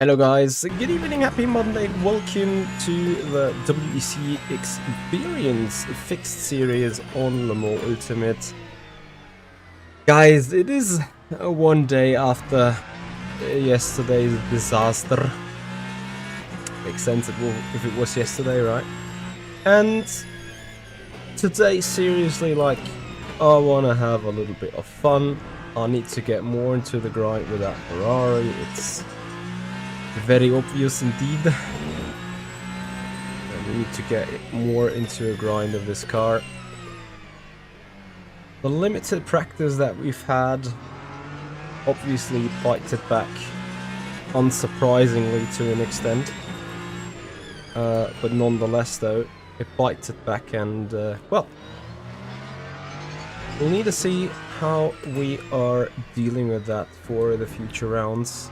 Hello guys, good evening, happy Monday, welcome to the WEC Xperience fixed series on Le Mans Ultimate. Guys, it is one day after yesterday's disaster. Makes sense if it was yesterday, right? And today, seriously, like, I want to have a little bit of fun. I need to get more into the grind with that Ferrari. It's very obvious indeed. And we need to get more into a grind of this car. The limited practice that we've had obviously bited back, unsurprisingly to an extent. But nonetheless though, it bited back and, well, we'll need to see how we are dealing with that for the future rounds.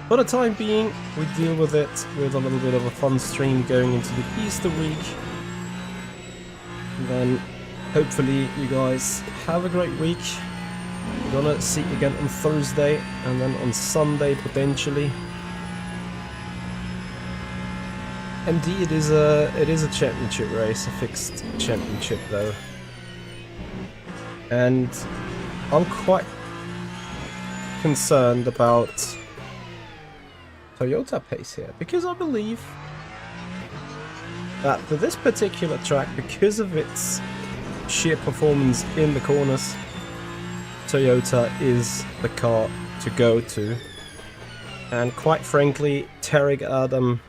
For the time being, we deal with it with a little bit of a fun stream going into the Easter week. And then, hopefully, you guys have a great week. We're gonna see you again on Thursday, and then on Sunday, potentially. Indeed, it is a championship race, a fixed championship, though. And I'm quite concerned about Toyota pace here, because I believe that for this particular track, because of its sheer performance in the corners, Toyota is the car to go to. And quite frankly, Tarek Adam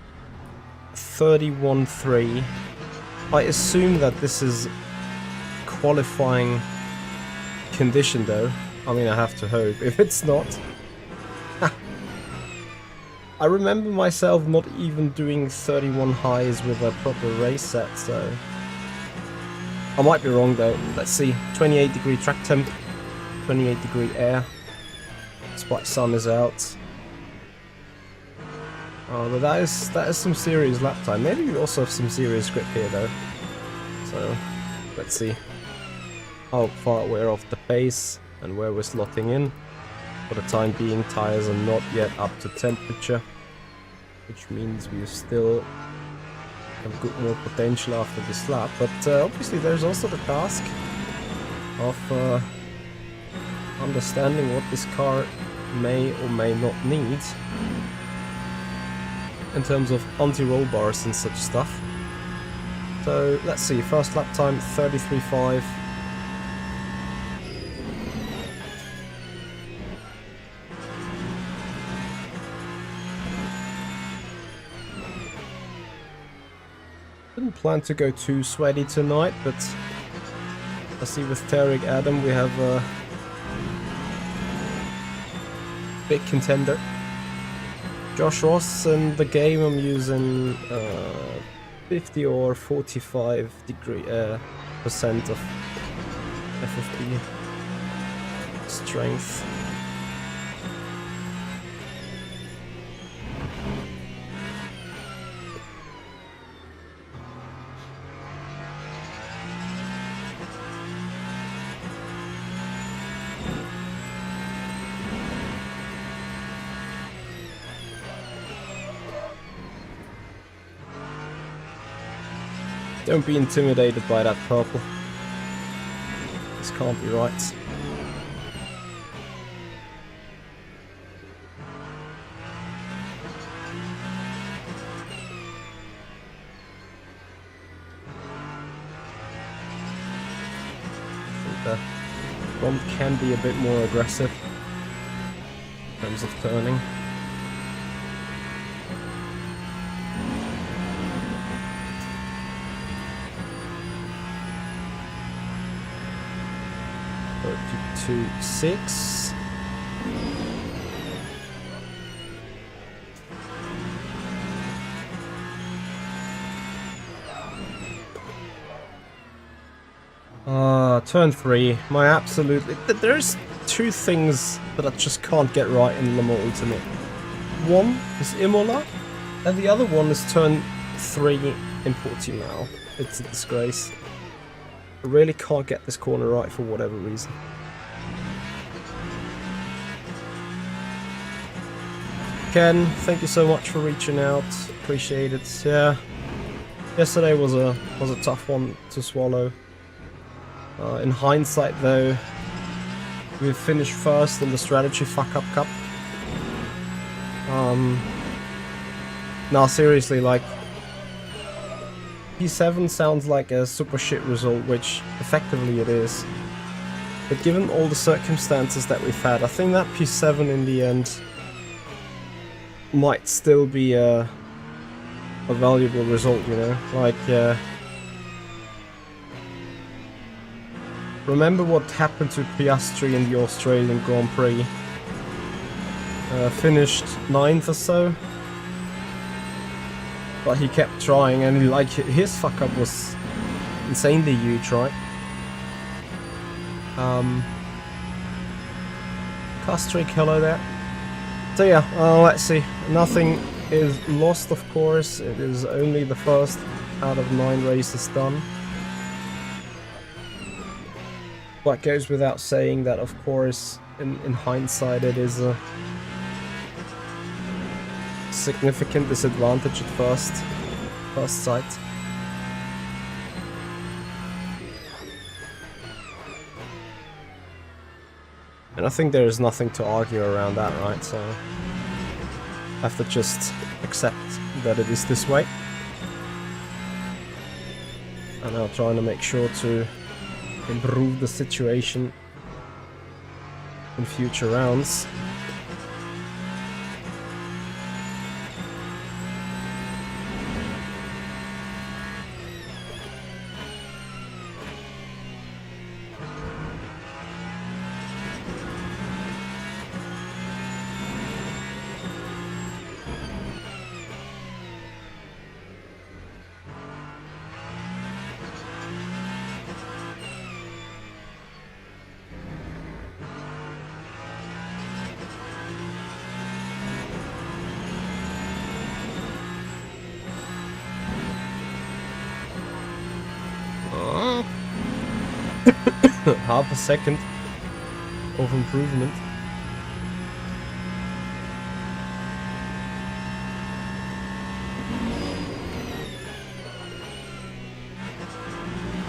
31.3, I assume that this is qualifying condition though. I mean, I have to hope. If it's not, I remember myself not even doing 31 highs with a proper race set, so I might be wrong though. Let's see. 28 degree track temp, 28 degree air, despite sun is out. Oh, but that is some serious lap time. Maybe we also have some serious grip here though. So let's see how far we're off the pace and where we're slotting in. For the time being, tires are not yet up to temperature, which means we still have got more potential after this lap. But obviously there's also the task of understanding what this car may or may not need in terms of anti-roll bars and such stuff. So let's see, first lap time 33.5. Didn't plan to go too sweaty tonight, but I see with Tarek Adam we have a big contender. Josh Ross, in the game I'm using 50 or 45 degree percent of FFP strength. Don't be intimidated by that purple. This can't be right. I think the front can be a bit more aggressive in terms of turning. To 6. Turn 3. My absolutely. There's two things that I just can't get right in Le Mans Ultimate. One is Imola, and the other one is turn 3 in Portimao. It's a disgrace. I really can't get this corner right for whatever reason. Ken, thank you so much for reaching out. Appreciate it. Yeah, yesterday was a tough one to swallow. In hindsight, though, we finished first in the strategy fuck-up cup. Now seriously, like, P7 sounds like a super shit result, which effectively it is. But given all the circumstances that we've had, I think that P7 in the end might still be a valuable result, you know? Like, remember what happened to Piastri in the Australian Grand Prix? Finished 9th or so. But he kept trying, and like his fuck up was insanely huge, right? Castric, hello there. So yeah, let's see. Nothing is lost, of course. It is only the first out of 9 races done. But goes without saying that, of course, in hindsight, it is a significant disadvantage at first sight. And I think there is nothing to argue around that, right? So I have to just accept that it is this way. And I'm trying to make sure to improve the situation in future rounds. Half a second of improvement.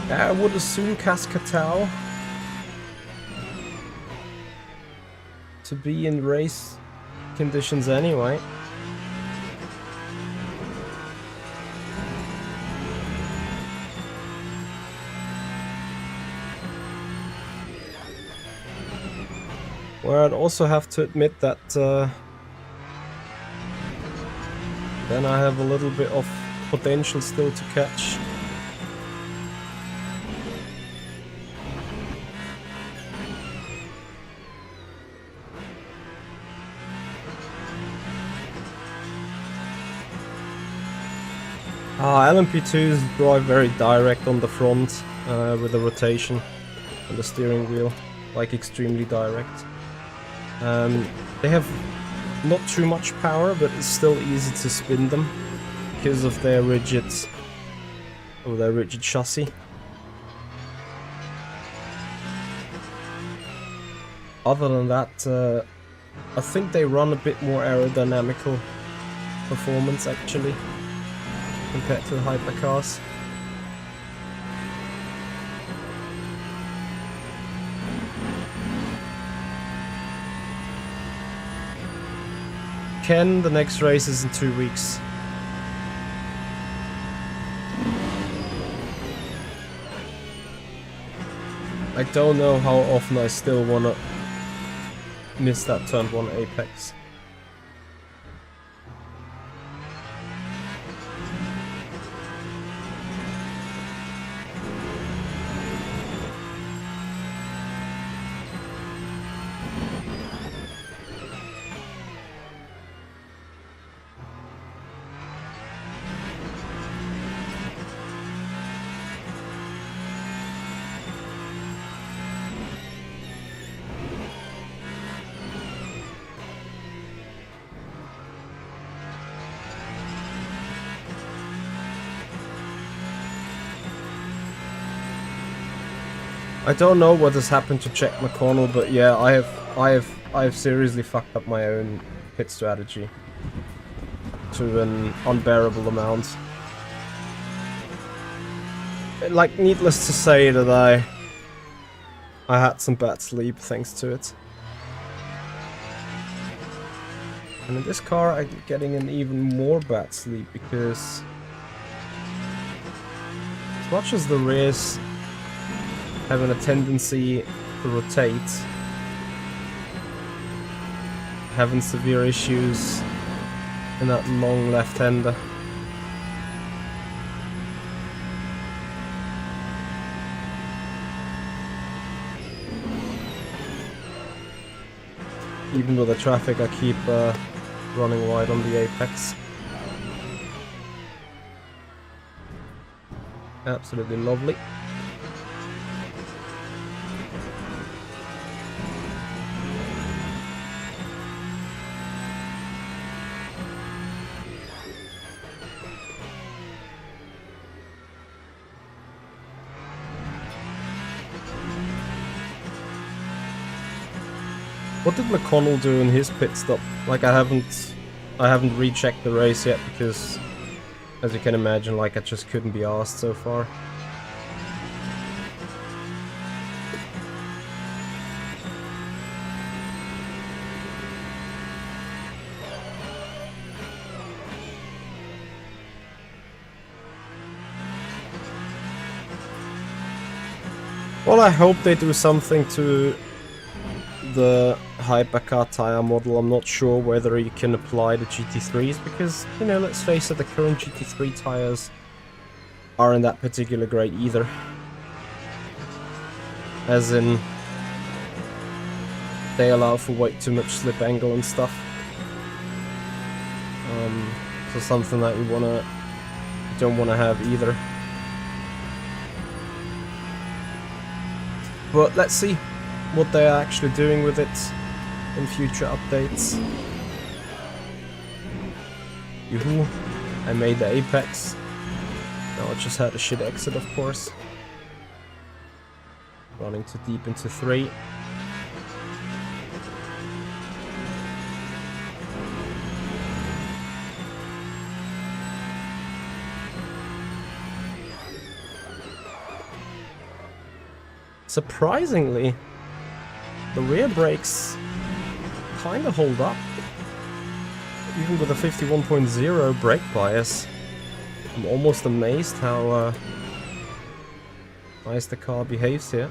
I would assume Cascatao to be in race conditions anyway. Where I'd also have to admit that then I have a little bit of potential still to catch. LMP2s drive very direct on the front with the rotation and the steering wheel, like extremely direct. They have not too much power, but it's still easy to spin them because of their rigid chassis. Other than that, I think they run a bit more aerodynamical performance actually compared to the hypercars. Ken, the next race is in 2 weeks. I don't know how often I still wanna miss that turn 1 apex. I don't know what has happened to Jack McConnell, but yeah, I have seriously fucked up my own pit strategy. to an unbearable amount. Like, needless to say that I had some bad sleep thanks to it. And in this car I'm getting an even more bad sleep because as much as the rears having a tendency to rotate, having severe issues in that long left-hander. Even with the traffic, I keep running wide on the apex. Absolutely lovely. What did McConnell do in his pit stop? Like, I haven't rechecked the race yet because, as you can imagine, like, I just couldn't be asked so far. Well, I hope they do something to the hypercar tire model. I'm not sure whether you can apply the GT3s because, you know, let's face it, the current GT3 tires aren't that particular great either. As in, they allow for way too much slip angle and stuff. So something that you don't wanna have either. But let's see what they are actually doing with it in future updates. Yoo-hoo, I made the apex. Now I just had a shit exit, of course. Running too deep into 3. Surprisingly, the rear brakes kinda hold up. Even with a 51.0 brake bias. I'm almost amazed how nice the car behaves here.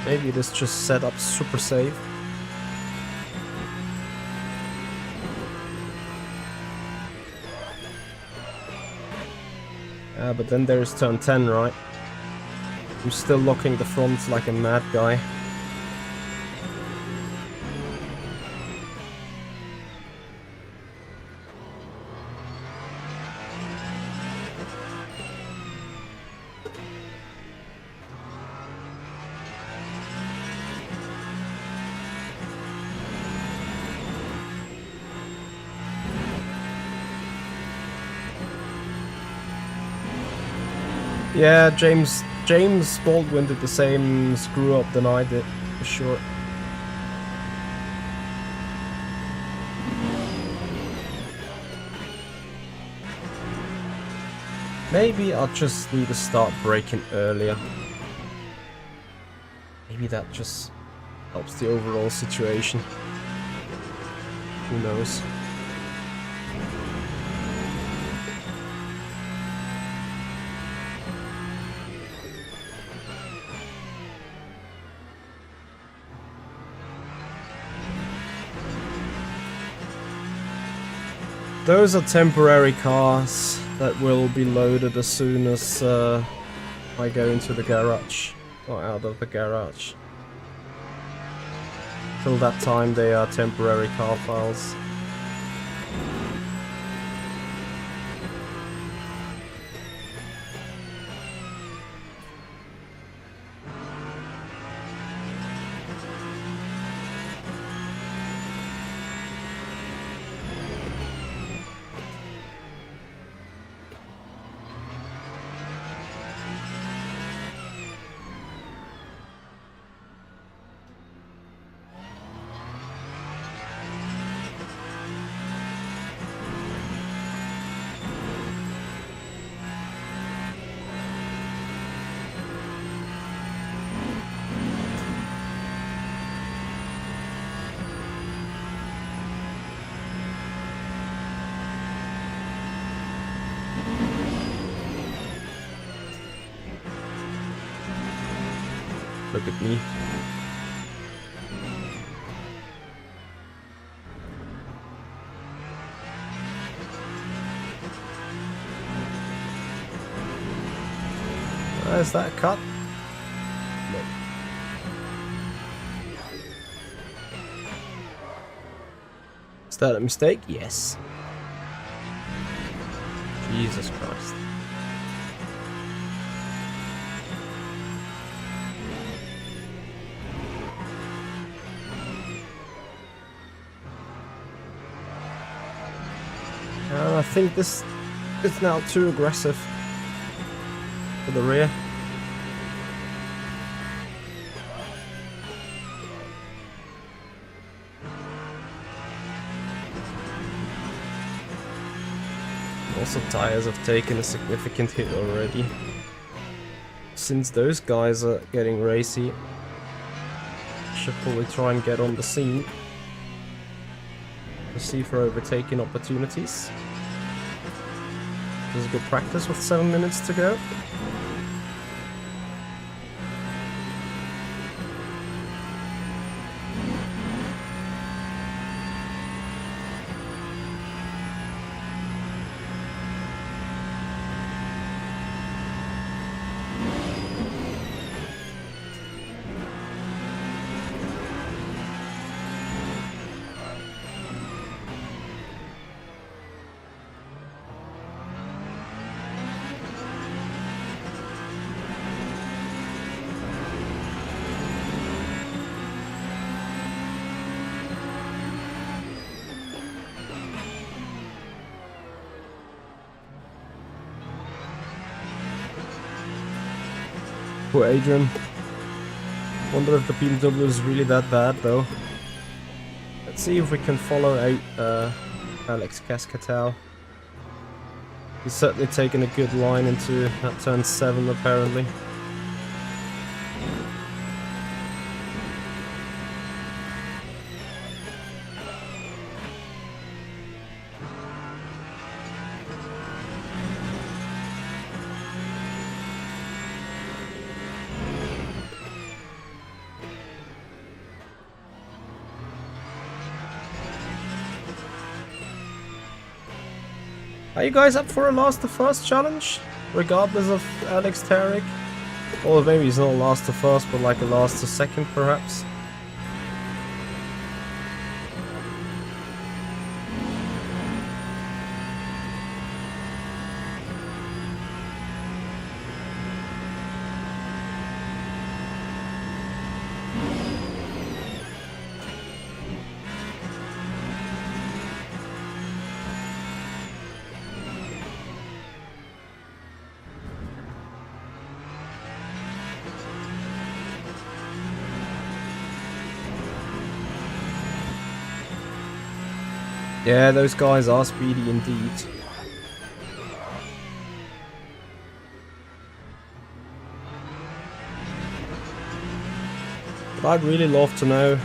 Maybe it is just set up super safe. But then there's turn 10, right? I'm still locking the front like a mad guy. Yeah, James Baldwin did the same screw up than I did, for sure. Maybe I'll just need to start braking earlier. Maybe that just helps the overall situation. Who knows? Those are temporary cars that will be loaded as soon as I go into the garage, or out of the garage. Till that time they are temporary car files. Look at me. Is that a cut? No. Is that a mistake? Yes. Jesus Christ. And I think this is now too aggressive for the rear. Also, tires have taken a significant hit already. Since those guys are getting racy, should probably try and get on the scene to see for overtaking opportunities. This is good practice with 7 minutes to go. Poor Adrian. Wonder if the BMW is really that bad though. Let's see if we can follow out Alex Cascatau. He's certainly taken a good line into that turn 7 apparently. Are you guys up for a last to first challenge? Regardless of Alex Tarek? Or maybe it's not a last to first, but like a last to second perhaps? Yeah, those guys are speedy indeed. But I'd really love to know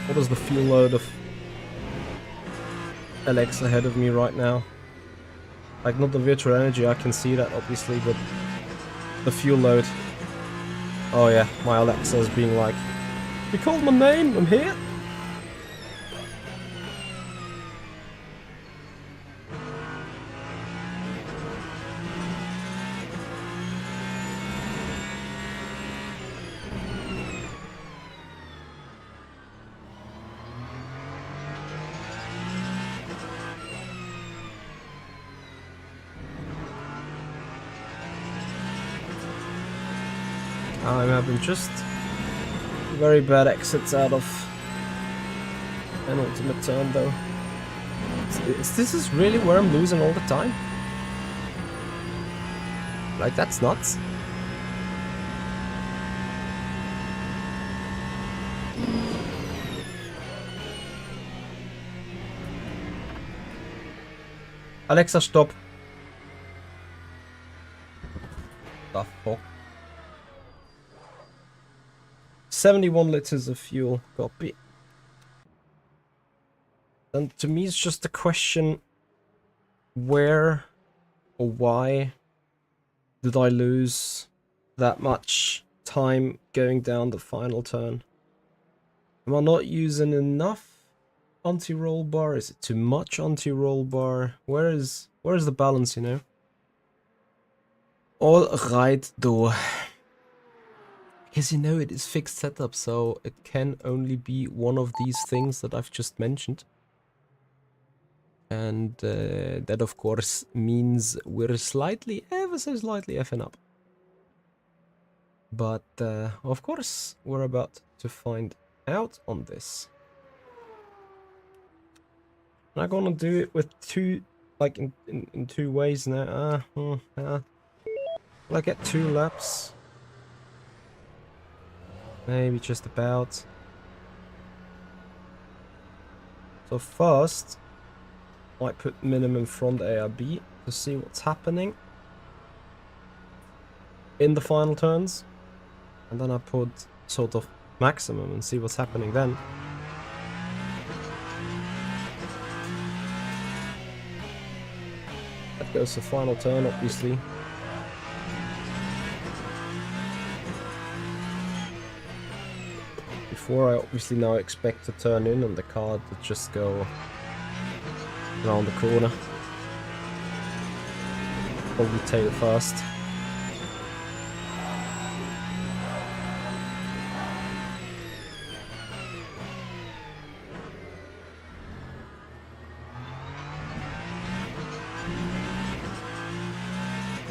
what is the fuel load of Alex ahead of me right now. Like, not the virtual energy, I can see that obviously, but the fuel load. Oh yeah, my Alexa is being like, "You called my name, I'm here." I'm having just very bad exits out of an ultimate turn though. This is really where I'm losing all the time? Like, that's nuts. Alexa, stop. The fuck? 71 liters of fuel, copy. And to me it's just a question, where or why did I lose that much time going down the final turn. Am I not using enough anti-roll bar? Is it too much anti-roll bar? Where is the balance, you know? All right, though. Because, you know, it is fixed setup, so it can only be one of these things that I've just mentioned. And that, of course, means we're slightly, ever so slightly effing up. But, of course, we're about to find out on this. And I'm gonna do it with two, like, in two ways now. Will I get 2 laps? Maybe just about. So first, might put minimum front ARB to see what's happening in the final turns. And then I put sort of maximum and see what's happening then. That goes to final turn, obviously. Before I obviously now expect to turn in and the car to just go around the corner. Probably tail first.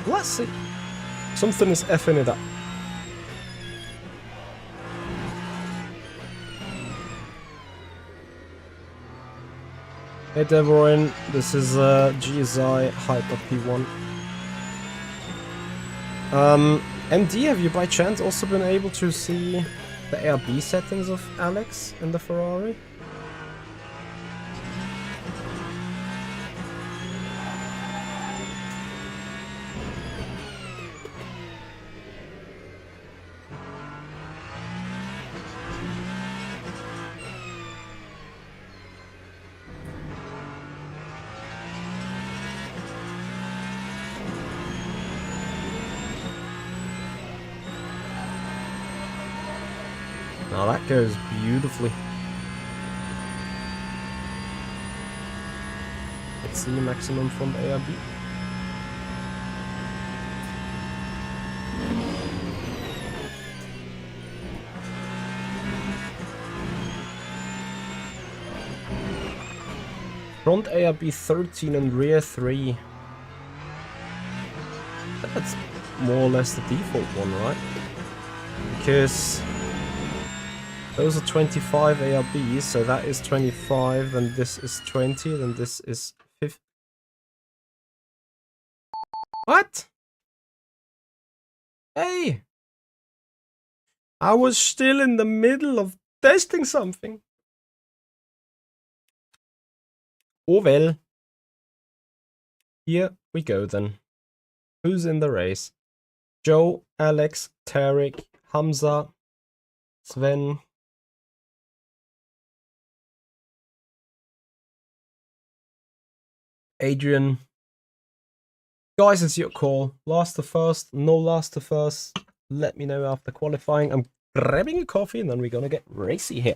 Let's see. Something is effing it up. Hey Devorin, this is GSI Hyper P1. MD, have you by chance also been able to see the ARB settings of Alex in the Ferrari? Now that goes beautifully. Let's see maximum from ARB. Front ARB 13 and rear 3. That's more or less the default one, right? Because those are 25 ARBs, so that is 25, then this is 20, then this is 50. What? Hey! I was still in the middle of testing something. Oh well. Here we go then. Who's in the race? Joe, Alex, Tarek, Hamza, Sven. Adrian. Guys, it's your call. Last to first, no last to first. Let me know after qualifying. I'm grabbing a coffee and then we're gonna get racy here.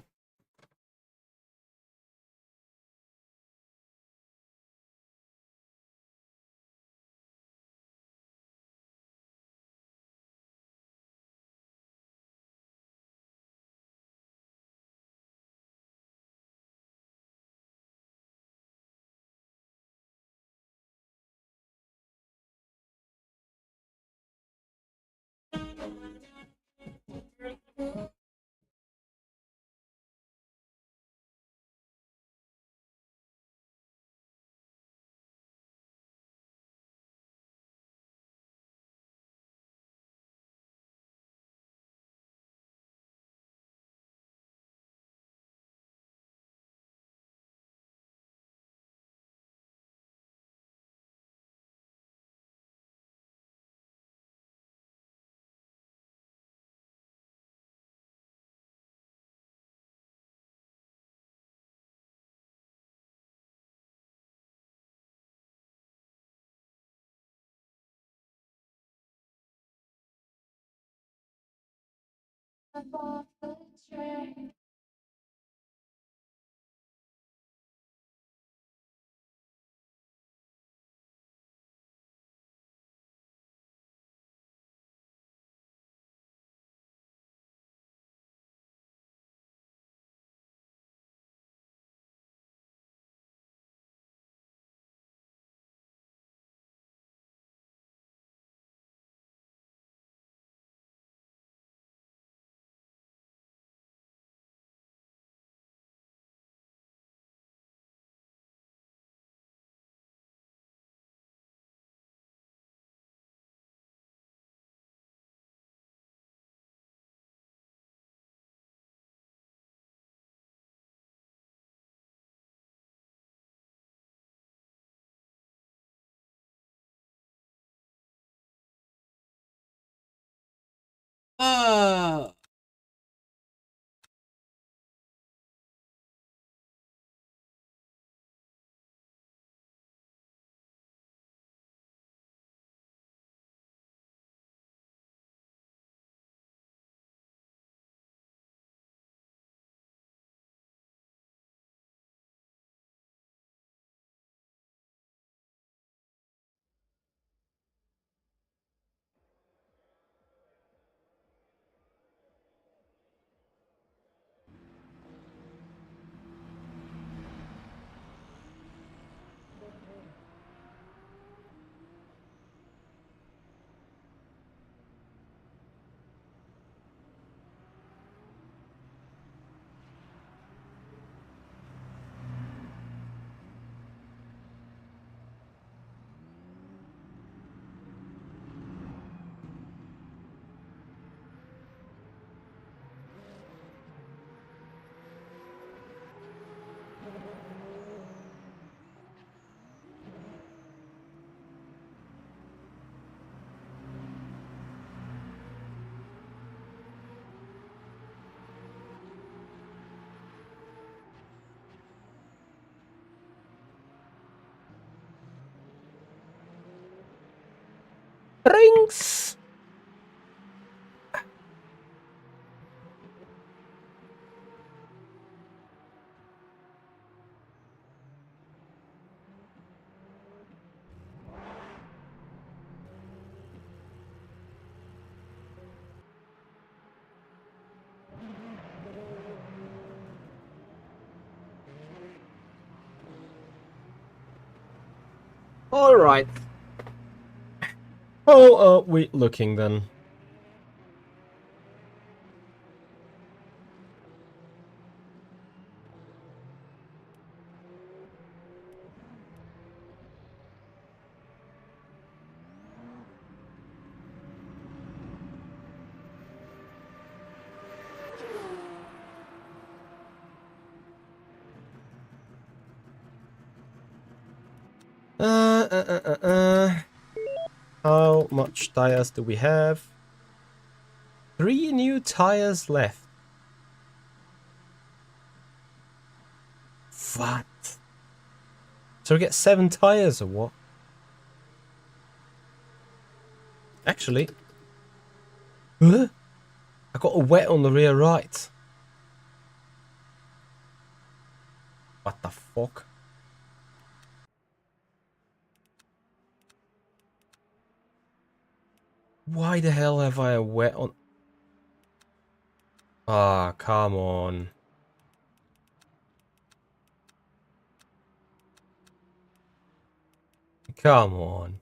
Rings! Alright. How are we looking then? How much tires do we have? 3 new tires left. What? So we get 7 tires or what? Actually, I got a wet on the rear right. What the fuck? Why the hell have I a wet on? Ah, come on. Come on.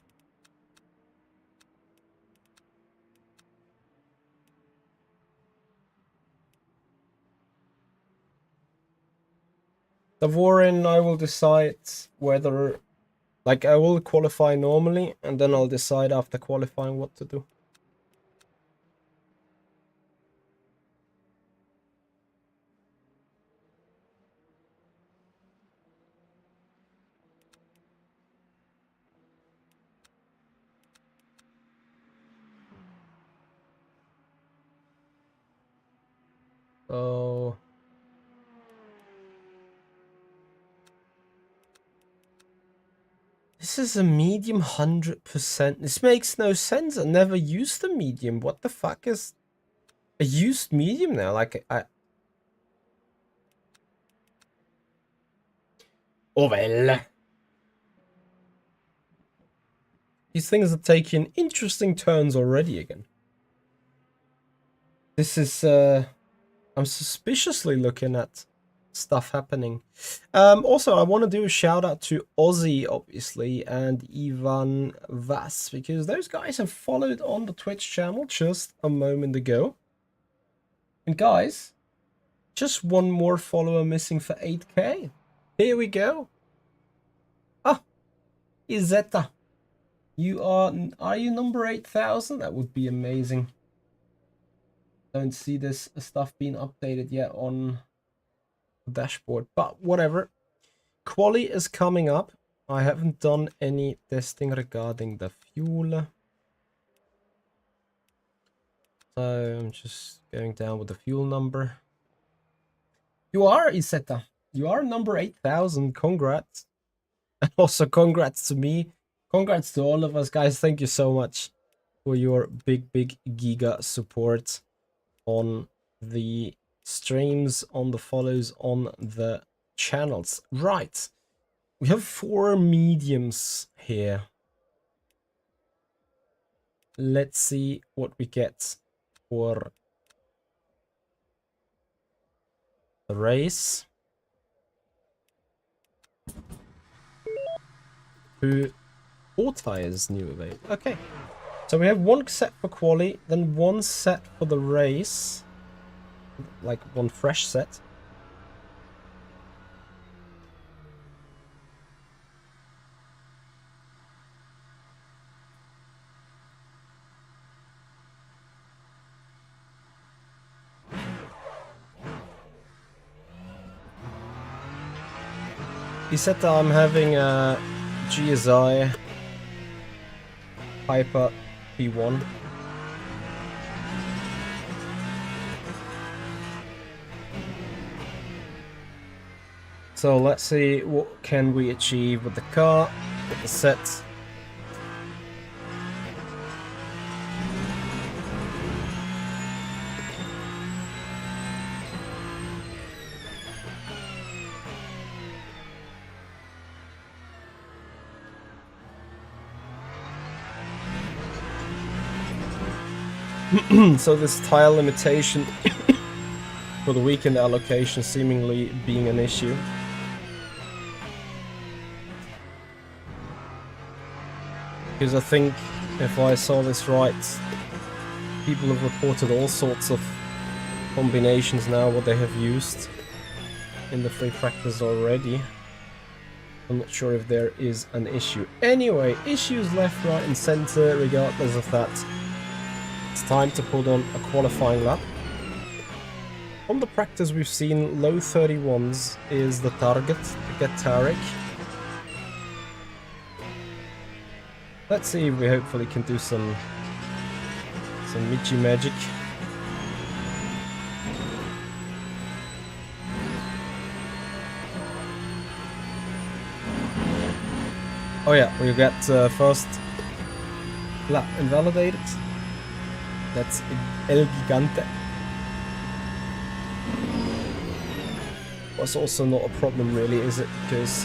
The Warren, I will decide whether, like, I will qualify normally, and then I'll decide after qualifying what to do. So this is a medium 100%. This makes no sense. I never used the medium. What the fuck is... a used medium now. Like oh well. These things are taking interesting turns already again. This is I'm suspiciously looking at stuff happening. Also, I want to do a shout out to Ozzy, obviously, and Ivan Vass, because those guys have followed on the Twitch channel just a moment ago. And guys, just one more follower missing for 8k. Here we go. Ah, Izetta. Are you number 8,000? That would be amazing. Don't see this stuff being updated yet on the dashboard, but whatever. Quali is coming up. I haven't done any testing regarding the fuel. So I'm just going down with the fuel number. You are, Iseta. You are number 8,000. Congrats. And also congrats to me. Congrats to all of us, guys. Thank you so much for your big giga support on the streams, on the follows, on the channels. Right. We have 4 mediums here. Let's see what we get for the race. 2 4 tires new available. Okay. So we have 1 set for quali, then 1 set for the race. Like 1 fresh set. He said that I'm having a GSI Piper P1. So let's see what can we achieve with the car, with the sets. So this tire limitation for the weekend allocation seemingly being an issue. Because I think, if I saw this right, people have reported all sorts of combinations now what they have used in the free practice already. I'm not sure if there is an issue. Anyway, issues left, right and center. Regardless of that, it's time to put on a qualifying lap. On the practice we've seen low 31s is the target to get Tarek. Let's see if we hopefully can do some Michi magic. Oh yeah, we got first lap invalidated. That's El Gigante. Was also not a problem really, is it? Because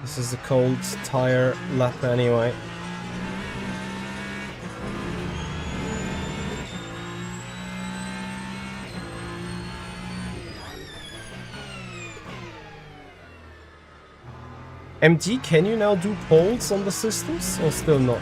this is a cold tire lap anyway. MG, can you now do polls on the systems or still not?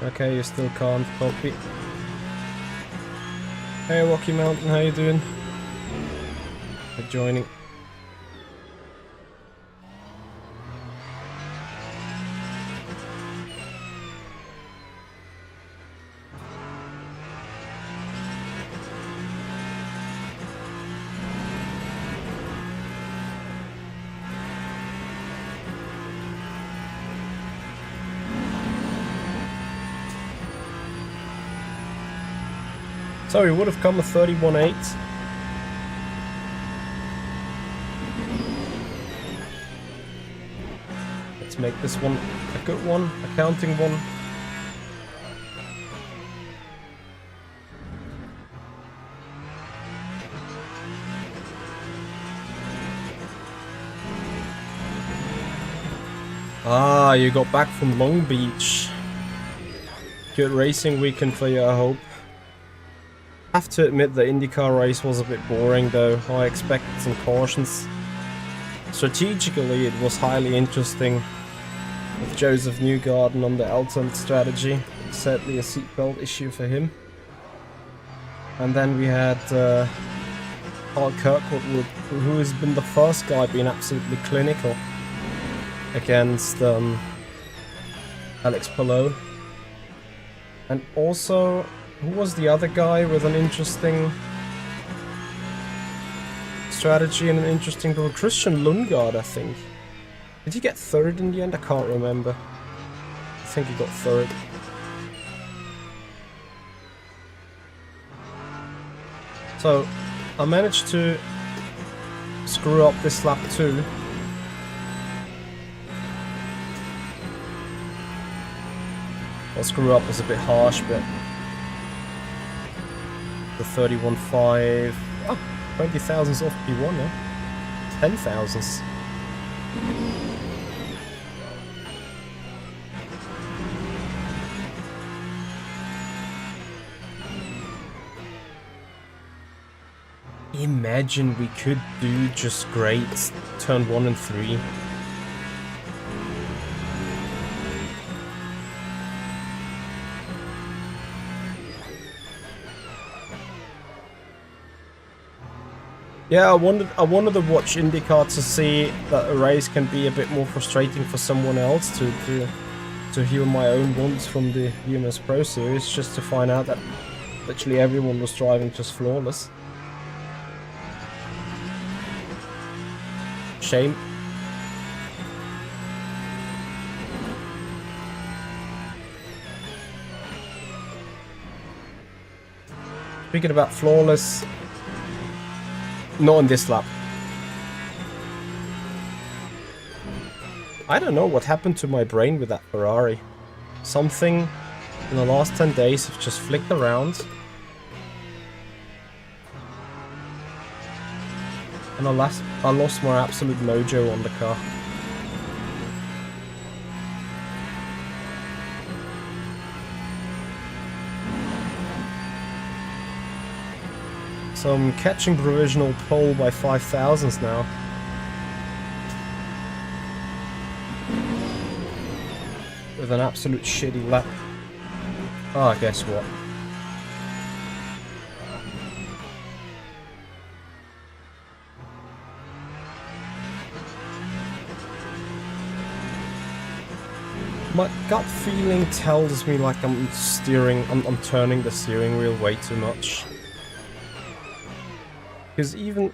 Okay, you still can't copy. Hey Rocky Mountain, how you doing? For joining. So he would have come a 31.8. Let's make this one a good one, a counting one. Ah, you got back from Long Beach. Good racing weekend for you, I hope. I have to admit the IndyCar race was a bit boring though. I expected some cautions. Strategically, it was highly interesting with Joseph Newgarden on the alternate strategy. Sadly, a seatbelt issue for him. And then we had Carl Kirkwood, who has been the first guy being absolutely clinical against Alex Palou. And also, who was the other guy with an interesting strategy and an interesting goal? Christian Lundgaard, I think. Did he get third in the end? I can't remember. I think he got third. So, I managed to screw up this lap too. Well, screw up is a bit harsh, but the 31.5. Oh, 20 thousandths off P1, yeah? 10 thousandths. Imagine we could do just great turn 1 and 3. Yeah, I wanted to watch IndyCar to see that a race can be a bit more frustrating for someone else, to hear my own wants from the UMS Pro Series, just to find out that literally everyone was driving just flawless. Shame. Speaking about flawless, not on this lap. I don't know what happened to my brain with that Ferrari. Something in the last 10 days have just flicked around. And I lost my absolute mojo on the car. So I'm catching provisional pole by 5 thousandths now. With an absolute shitty lap. Ah, guess what? My gut feeling tells me like I'm turning the steering wheel way too much. Because even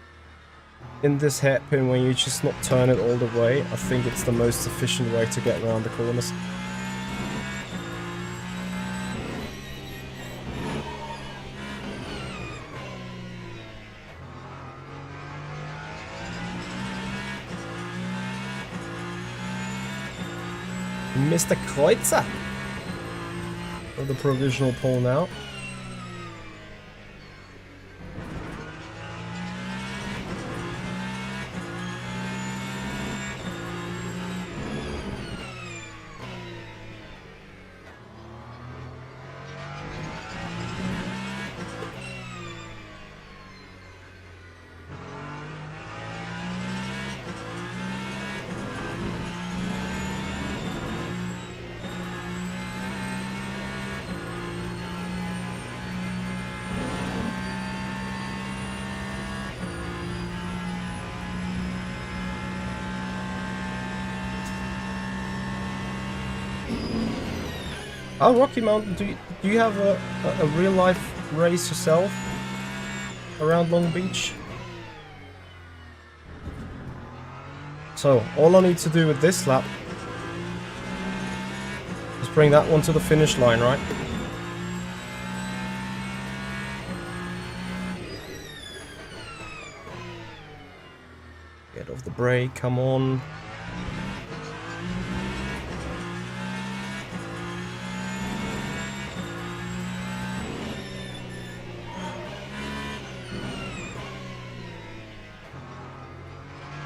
in this hairpin, when you just not turn it all the way, I think it's the most efficient way to get around the corners. Mr. Kreuzer! For the provisional pole now. Oh, Rocky Mountain, do you have a real life race yourself around Long Beach? So, all I need to do with this lap is bring that one to the finish line, right? Get off the brake, come on.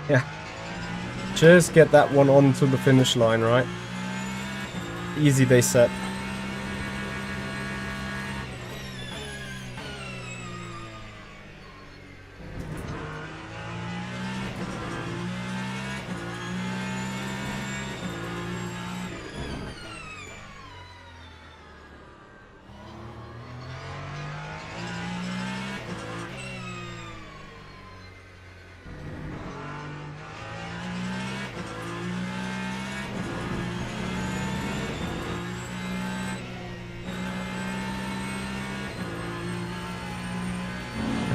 Yeah. Just get that one onto the finish line, right? Easy, they said.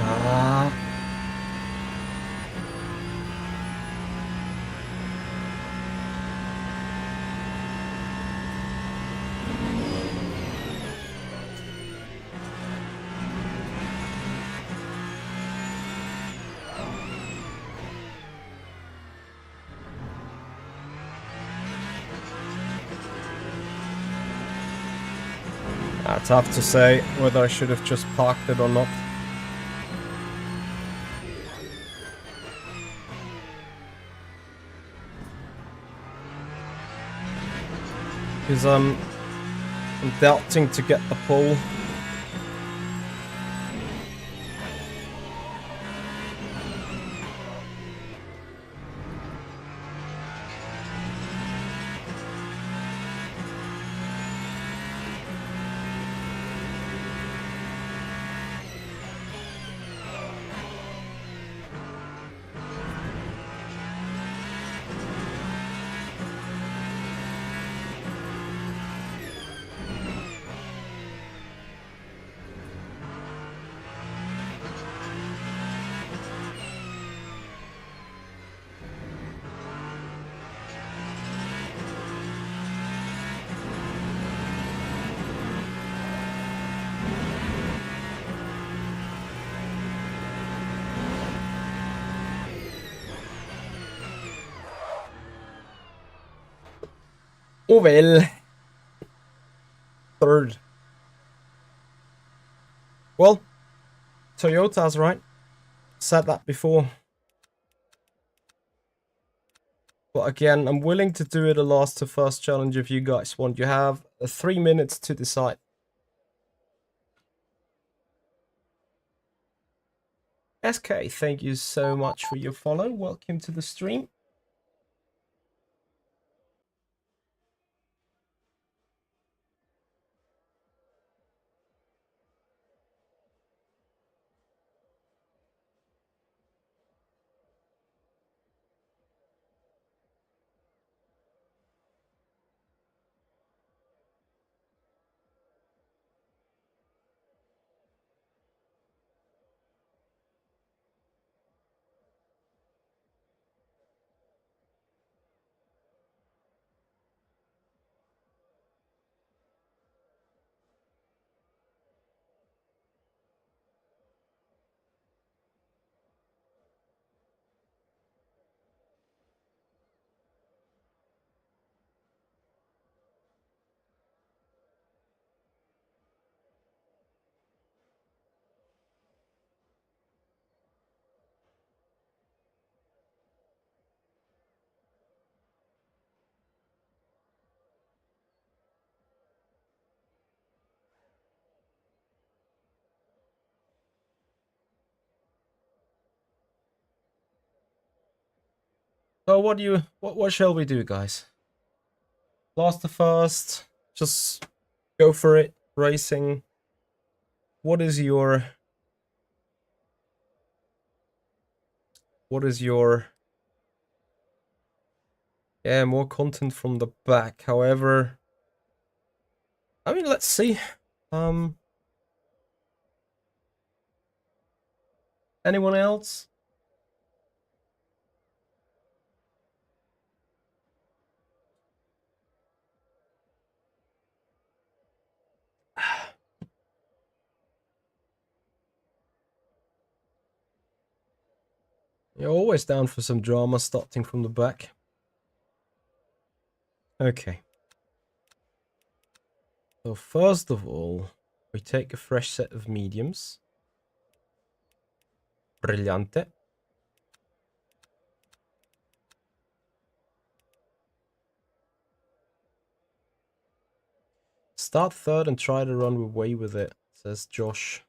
Ah. Tough to say whether I should have just parked it or not. Because I'm doubting to get the pole. Oh well. Third. Well, Toyota's right. Said that before. But again, I'm willing to do it a last to first challenge if you guys want. You have 3 minutes to decide. SK, thank you so much for your follow. Welcome to the stream. So what shall we do, guys? Last to first, just go for it. Racing. What is your yeah, more content from the back. However, I mean, let's see. Anyone else? You're always down for some drama starting from the back. Okay. So first of all, we take a fresh set of mediums. Brillante. Start third and try to run away with it, says Josh.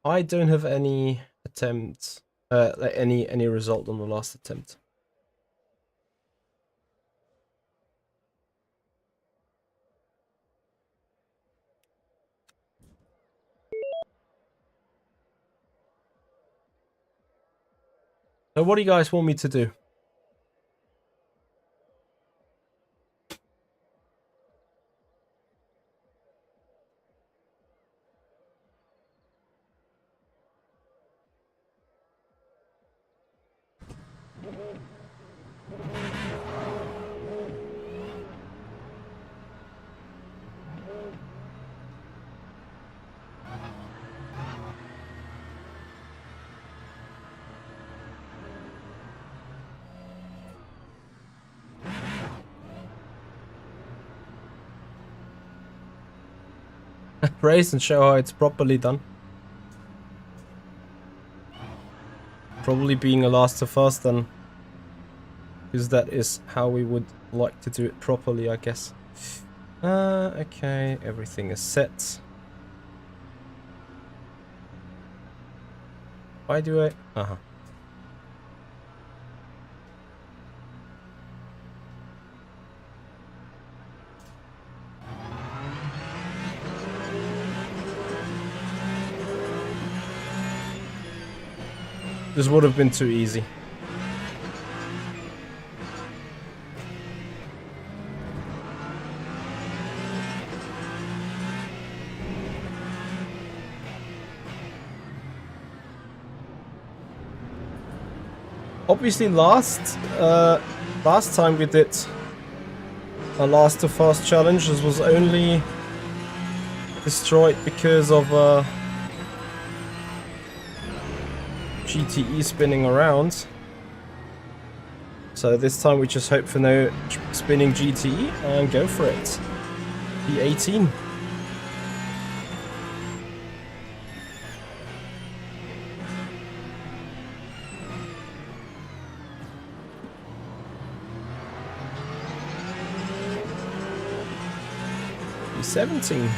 I don't have any attempt, any result on the last attempt. So what do you guys want me to do? Race and show how it's properly done. Probably being a last to first then. Because that is how we would like to do it properly, I guess. Okay, everything is set. Why do I? Uh-huh. This would have been too easy. Obviously last time we did a last to first challenge, this was only destroyed because of GTE spinning around. So this time we just hope for no spinning GTE and go for it. P18. P17.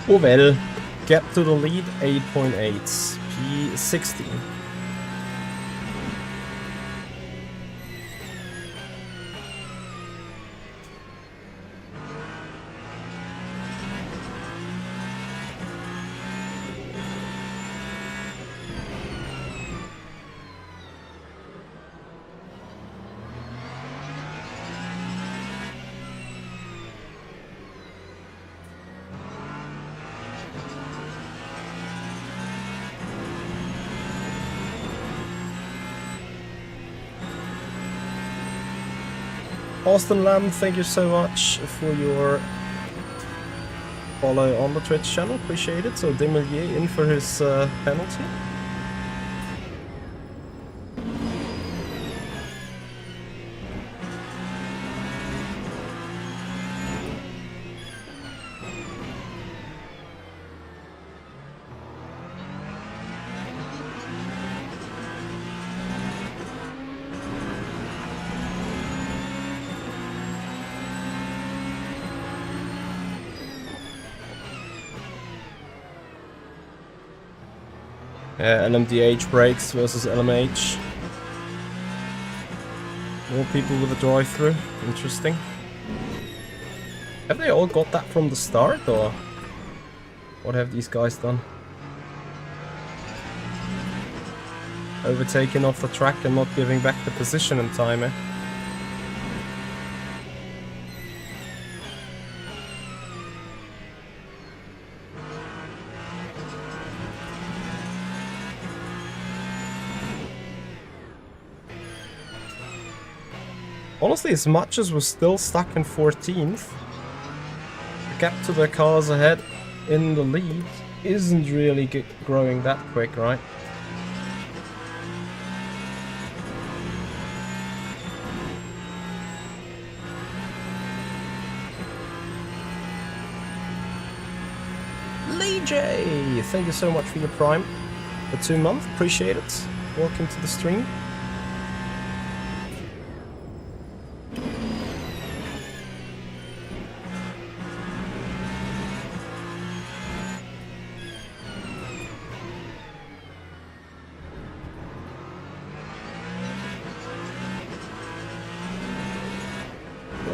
Oh well, gap to the lead 8.8, P16. Austin Lamb, thank you so much for your follow on the Twitch channel. Appreciate it. So Demelier in for his penalty. LMDH brakes versus LMH. More people with a drive-through. Interesting. Have they all got that from the start, or what have these guys done? Overtaking off the track and not giving back the position in time, eh? Honestly, as much as we're still stuck in 14th, the gap to the cars ahead in the lead isn't really growing that quick, right? Lee J, thank you so much for your Prime for 2 months. Appreciate it. Welcome to the stream.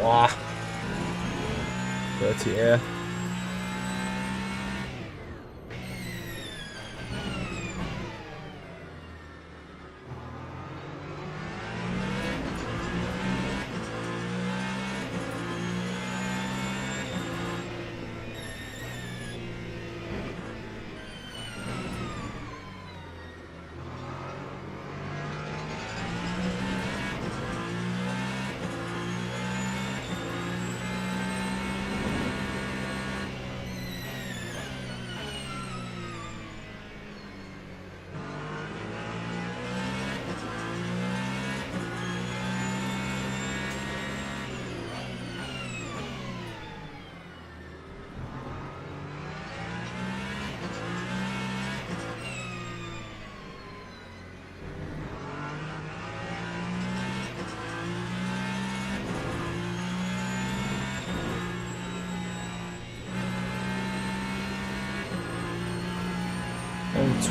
Wow. Dirty air.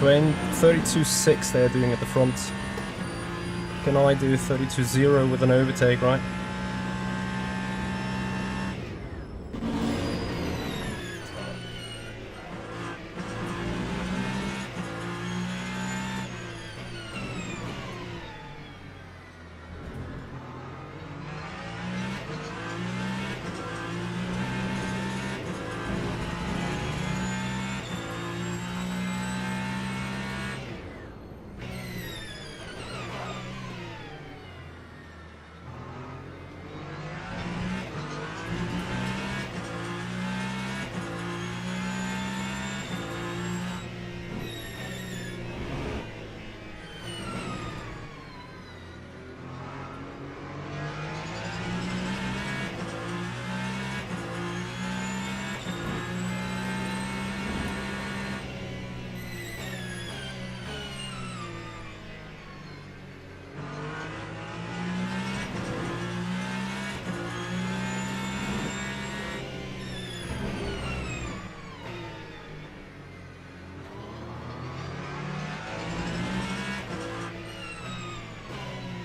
And 32.6 they're doing at the front. Can I do 32.0 with an overtake, right?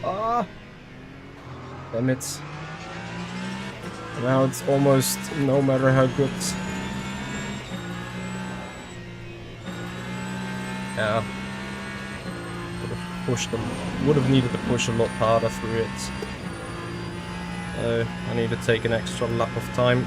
Ah! Damn it. Now it's almost no matter how good. Yeah. Would have needed to push a lot harder through it. So I need to take an extra lap of time.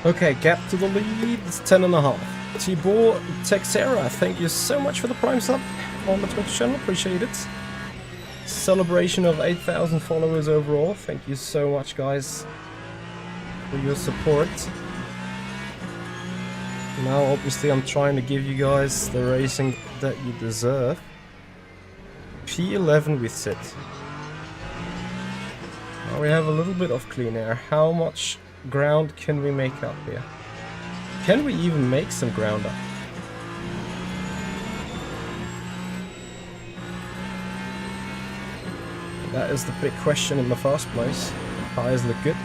Okay, gap to the lead, it's 10.5. Tibor Texera, thank you so much for the prime sub on the Twitch channel, appreciate it. Celebration of 8,000 followers overall, thank you so much guys for your support. Now obviously I'm trying to give you guys the racing that you deserve. P11 with sit. Now we have a little bit of clean air. How much ground can we make up here? Can we even make some ground up? That is the big question in the first place. Tires look good.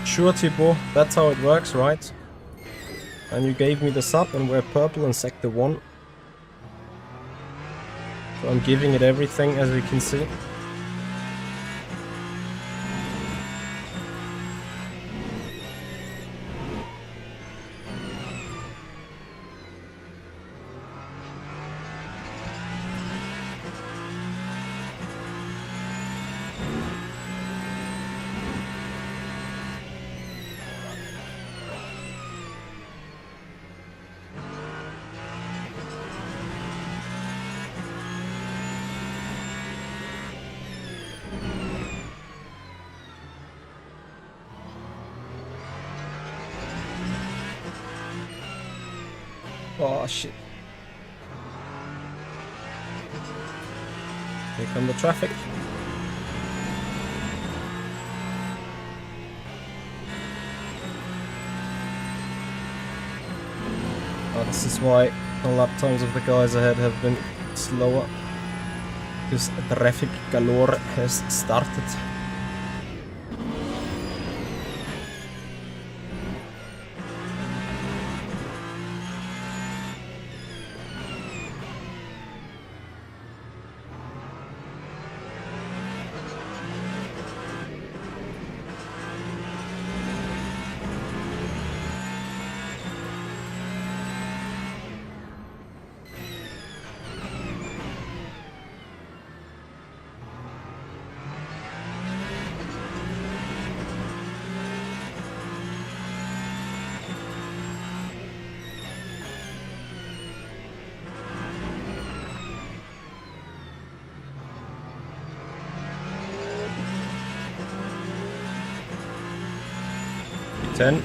Sure, Thibaut, that's how it works, right? And you gave me the sub and we're purple in sector 1. So I'm giving it everything, as you can see. Oh shit. Here come the traffic. Oh, this is why the lap times of the guys ahead have been slower. Because traffic galore has started.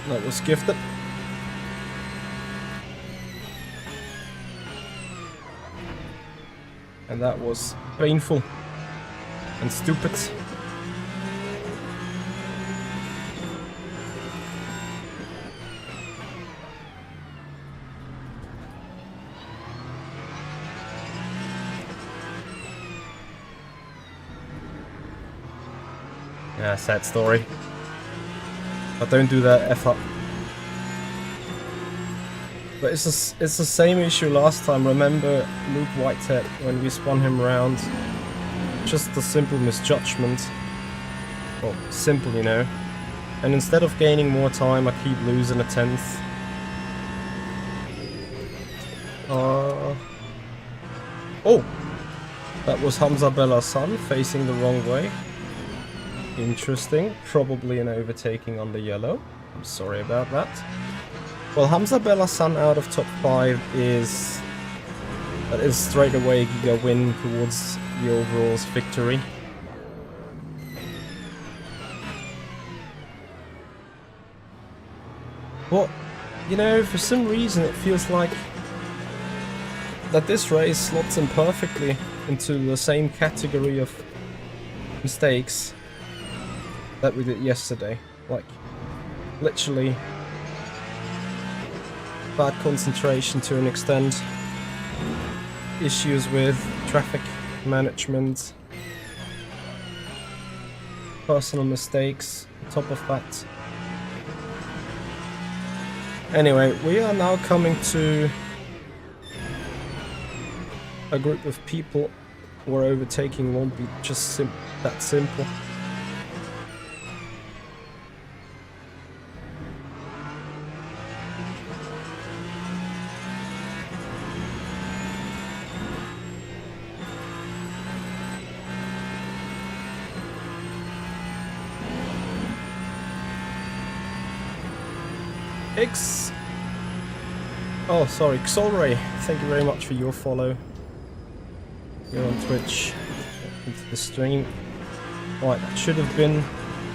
That was gifted. And that was painful and stupid. Yeah, sad story. But don't do that, F up. But it's the same issue last time. Remember Luke Whitehead when we spun him around? Just a simple misjudgment. Well, simple, you know. And instead of gaining more time, I keep losing a 10th. Oh! That was Hamza Bellasan facing the wrong way. Interesting. Probably an overtaking on the yellow. I'm sorry about that. Well, Hamza Bellasan out of top 5 is straight away a giga win towards the overall's victory. Well, you know, for some reason it feels like that this race slots in perfectly into the same category of mistakes that we did yesterday. Like, literally bad concentration to an extent, issues with traffic management, personal mistakes on top of that. Anyway, we are now coming to a group of people we're overtaking won't be just that simple. Xolray, thank you very much for your follow. You're on Twitch, into the stream. Right, that should have been,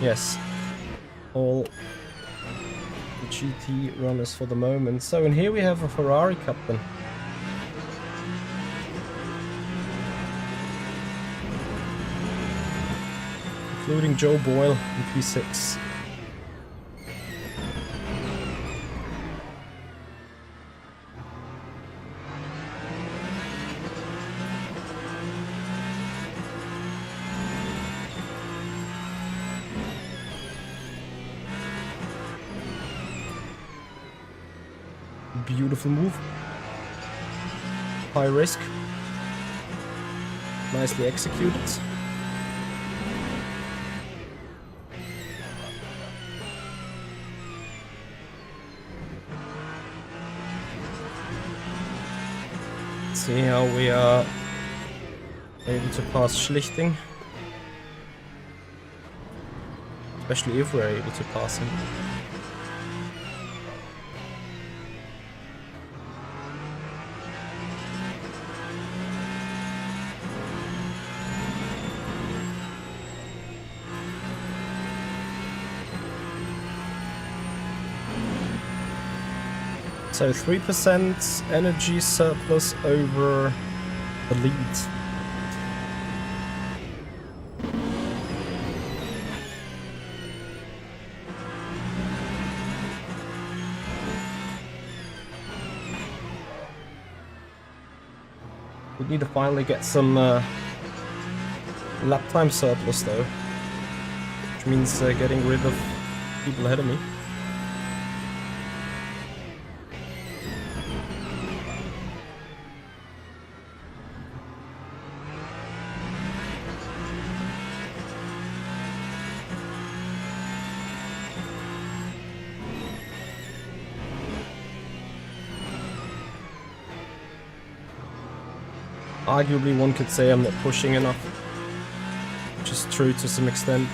yes, all the GT runners for the moment. So in here we have a Ferrari Cup then. Including Joe Boyle in P6. Beautiful move. High risk. Nicely executed. Let's see how we are able to pass Schlichting. Especially if we're able to pass him. So 3% energy surplus over the lead. We need to finally get some lap time surplus though, which means getting rid of people ahead of me. Arguably, one could say I'm not pushing enough, which is true to some extent.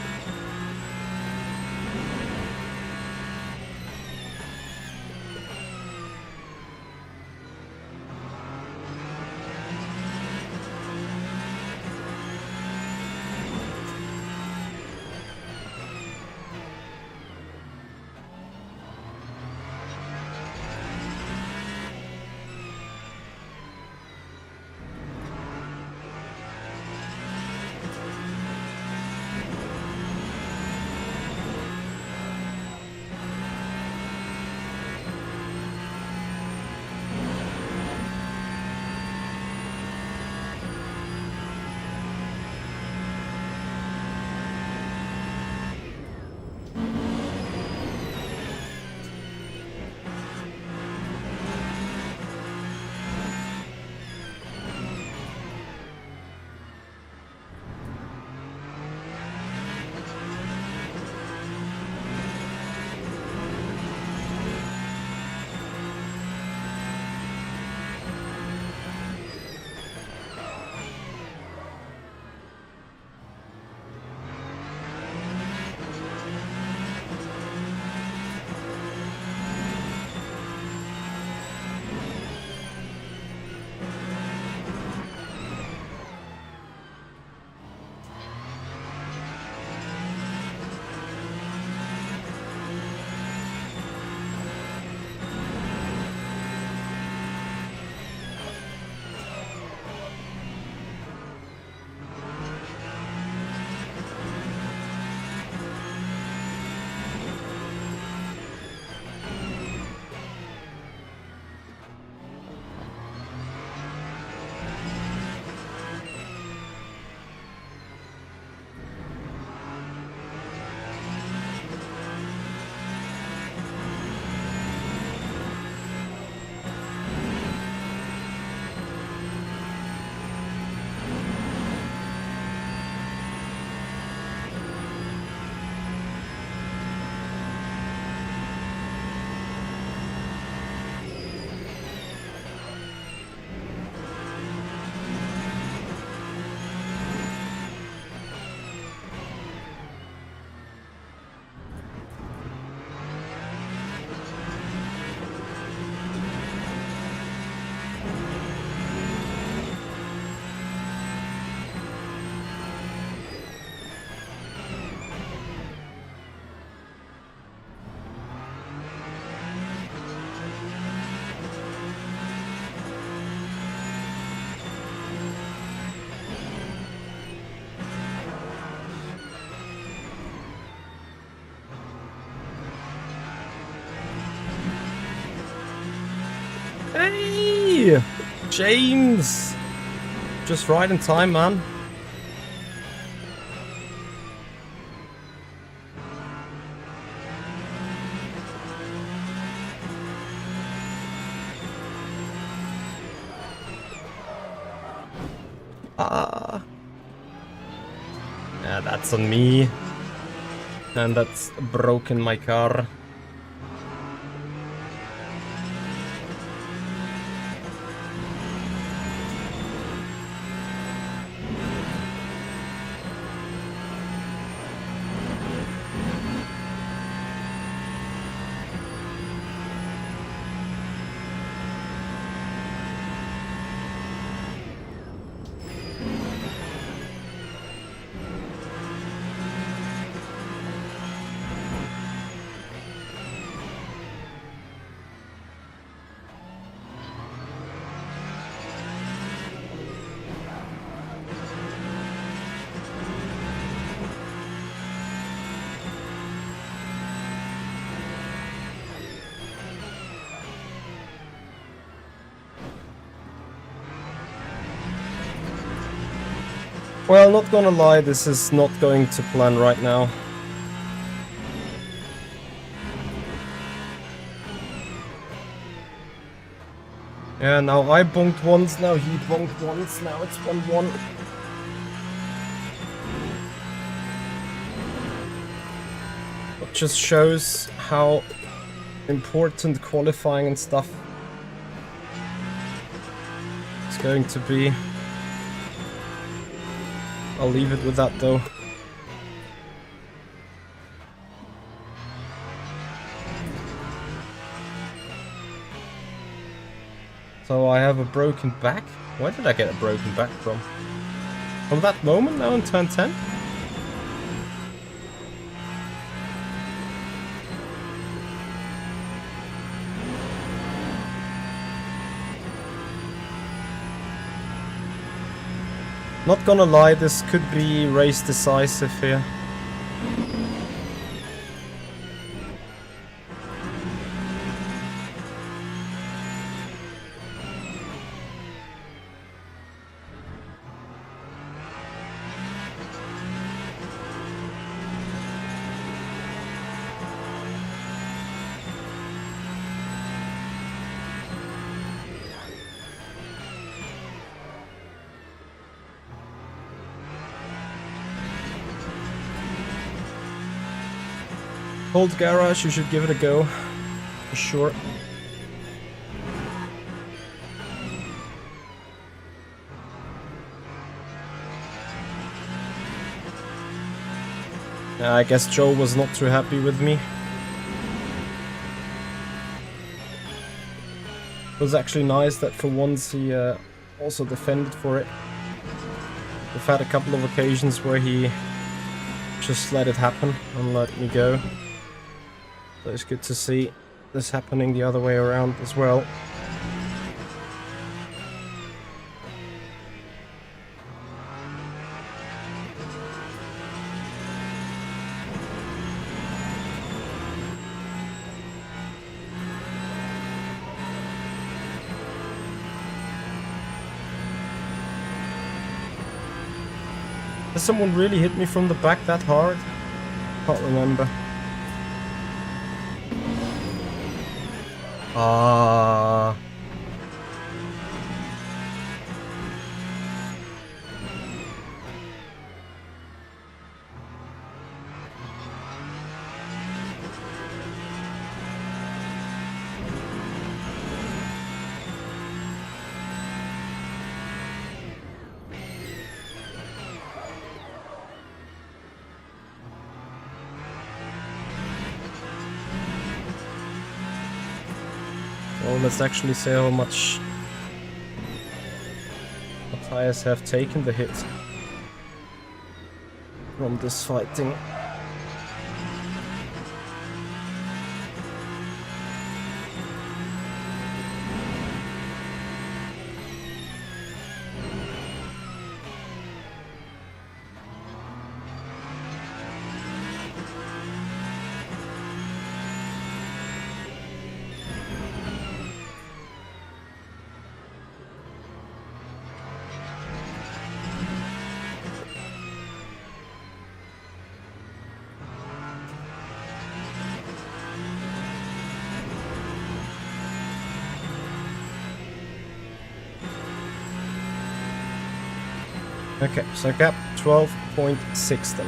way! James! Just right in time, man. Ah. Yeah, that's on me. And that's broken my car. Well, not gonna lie, this is not going to plan right now. Yeah, now I bonked once, now he bonked once, now it's 1-1. It just shows how important qualifying and stuff is going to be. I'll leave it with that though. So I have a broken back? Where did I get a broken back from? From that moment now in turn 10? Not gonna lie, this could be race decisive here. Old garage, you should give it a go, for sure. I guess Joe was not too happy with me. It was actually nice that for once he also defended for it. We've had a couple of occasions where he just let it happen and let me go. So it's good to see this happening the other way around as well. Has someone really hit me from the back that hard? Can't remember. Ah. Well, let's actually say how much the tires have taken the hit from this fighting. Okay, so gap 12.6 then.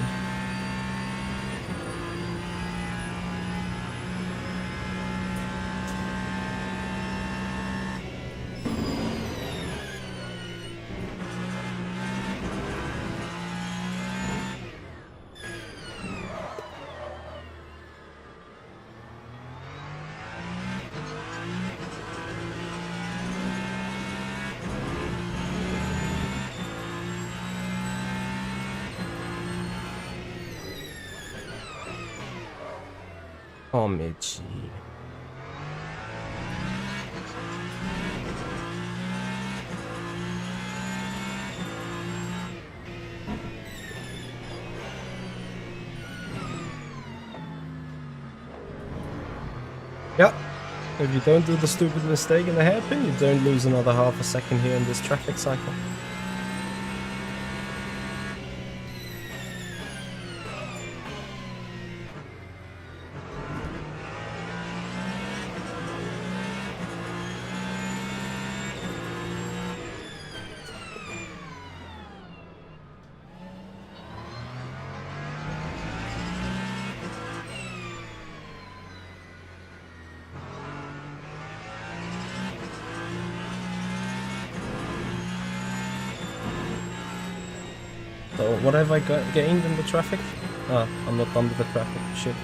Amici. Yep. If you don't do the stupid mistake in the hairpin, you don't lose another half a second here in this traffic cycle. So what have I gained in the traffic? Ah, I'm not done with the traffic. Shit.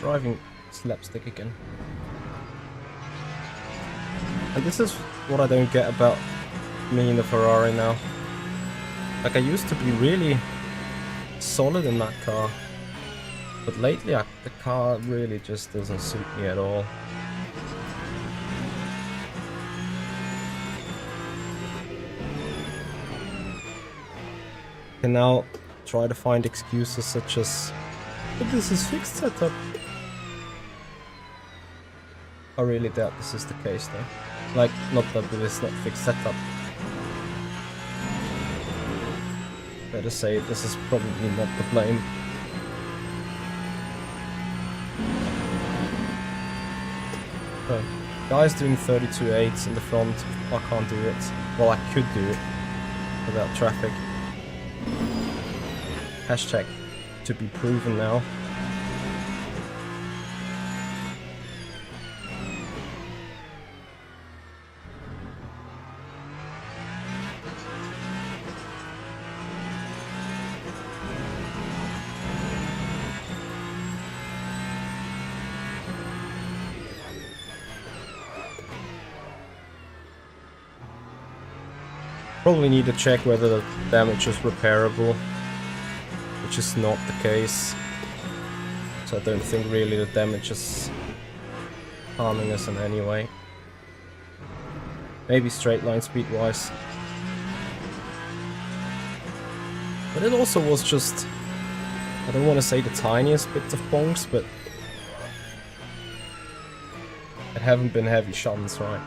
Driving slapstick again. And this is what I don't get about me in the Ferrari now. Like, I used to be really solid in that car, but lately the car really just doesn't suit me at all. I can now try to find excuses such as, but this is fixed setup. I really doubt this is the case though. Like, not that it is not fixed setup. Better say this is probably not the blame. So, guys doing 32.8s in the front, I can't do it. Well, I could do it without traffic. Hashtag to be proven now. Probably need to check whether the damage is repairable, which is not the case. So I don't think really the damage is harming us in any way. Maybe straight line speed wise. But it also was just, I don't want to say the tiniest bits of bonks, but it haven't been heavy shunts, right?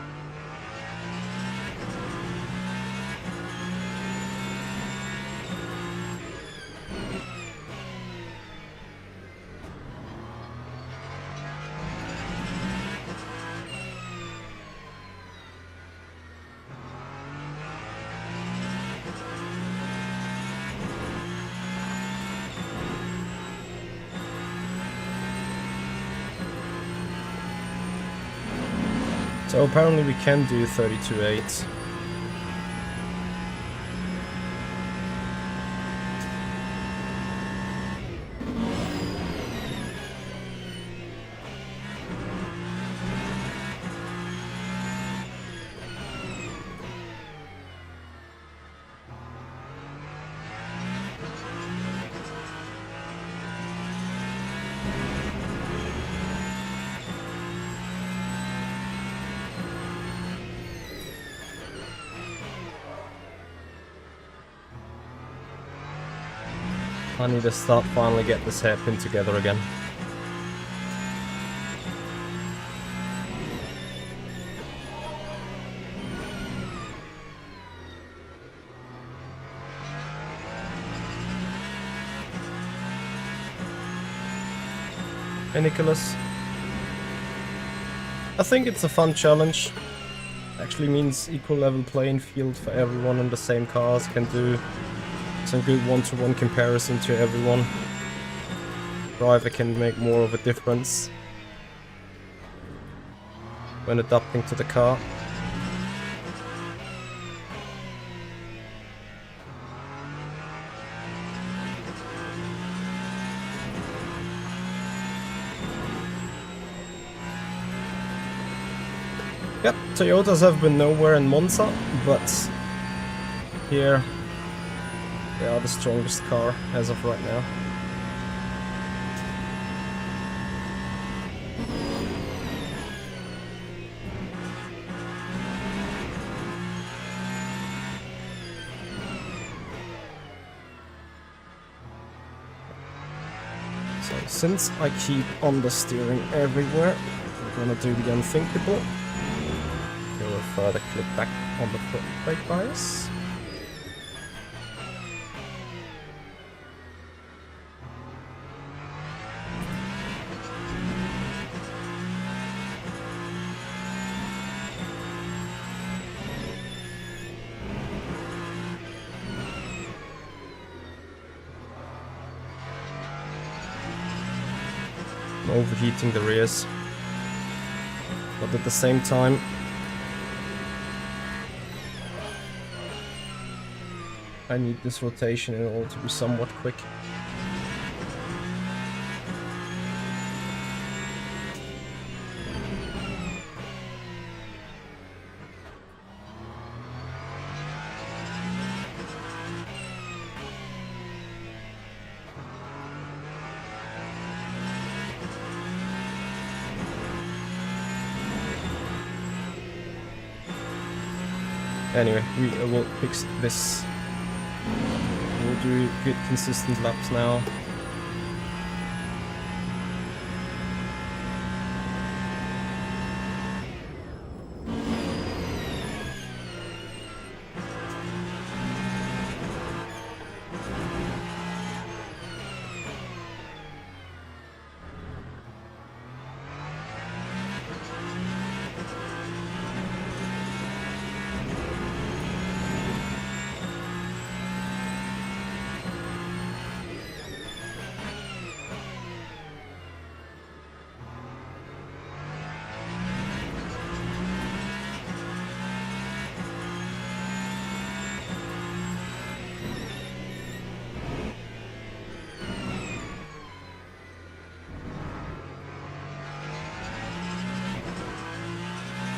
So apparently we can do 32.8. I need to start finally get this hairpin together again. Hey Nicholas. I think it's a fun challenge. Actually means equal level playing field for everyone in the same cars, can do some good one-to-one comparison to everyone. Driver can make more of a difference when adapting to the car. Yep, Toyotas have been nowhere in Monza, but here they are the strongest car as of right now. So since I keep understeering everywhere, we're gonna do the unthinkable. We'll further click back on the foot brake bias. I'm overheating the rears, but at the same time I need this rotation in order to be somewhat quick. Anyway, we will fix this. We'll do good consistent laps now.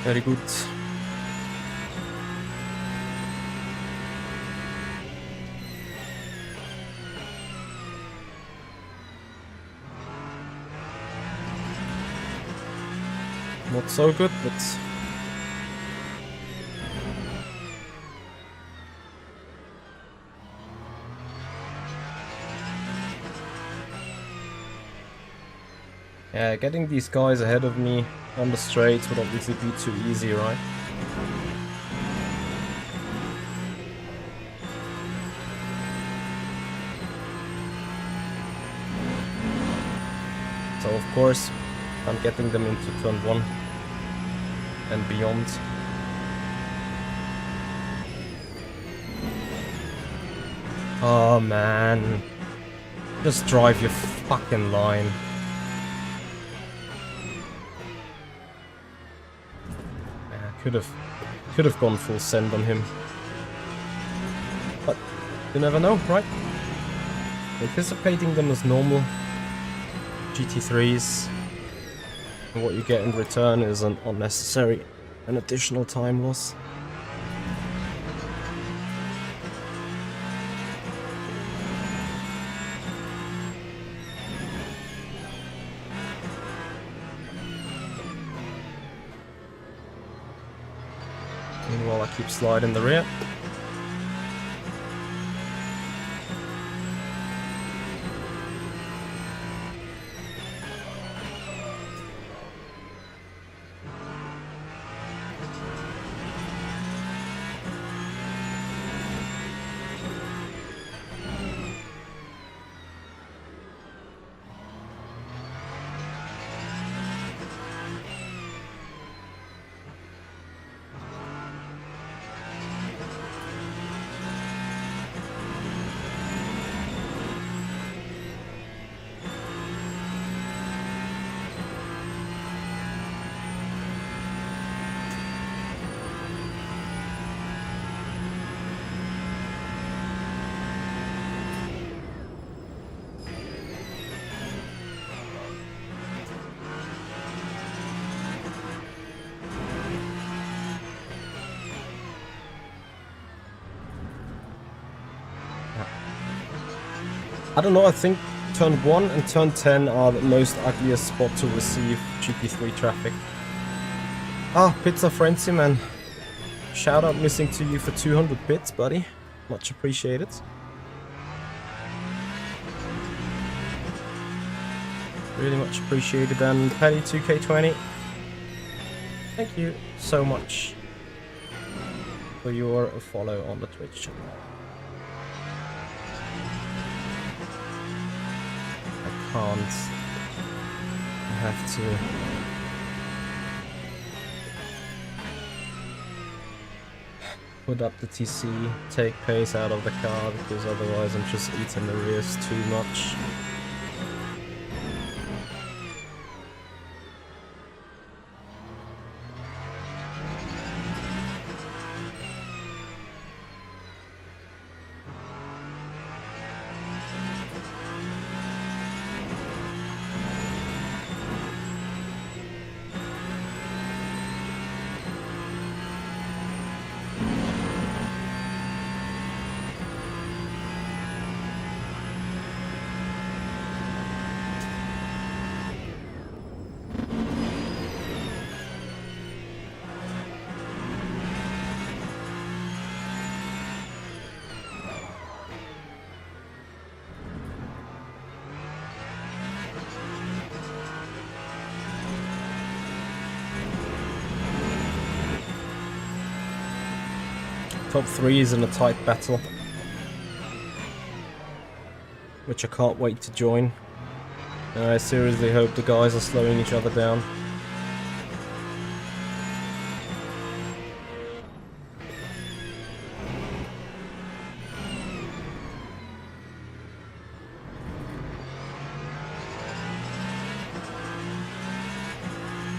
Very good. Not so good, but yeah, getting these guys ahead of me on the straights would obviously be too easy, right? So of course, I'm getting them into turn 1 and beyond. Oh man, just drive your fucking line. Could have gone full send on him, but you never know, right? Anticipating them as normal GT3s, and what you get in return is an unnecessary and additional time loss. Meanwhile, I keep sliding the rear. I don't know, I think turn 1 and turn 10 are the most ugliest spot to receive GP3 traffic. Ah, Pizza Frenzy, man. Shout out missing to you for 200 bits, buddy. Much appreciated. Really much appreciated. And Paddy 2K20, thank you so much for your follow on the Twitch channel. I can't. I have to. Put up the TC, take pace out of the car, because otherwise I'm just eating the rears too much. Top 3 is in a tight battle, which I can't wait to join. And I seriously hope the guys are slowing each other down.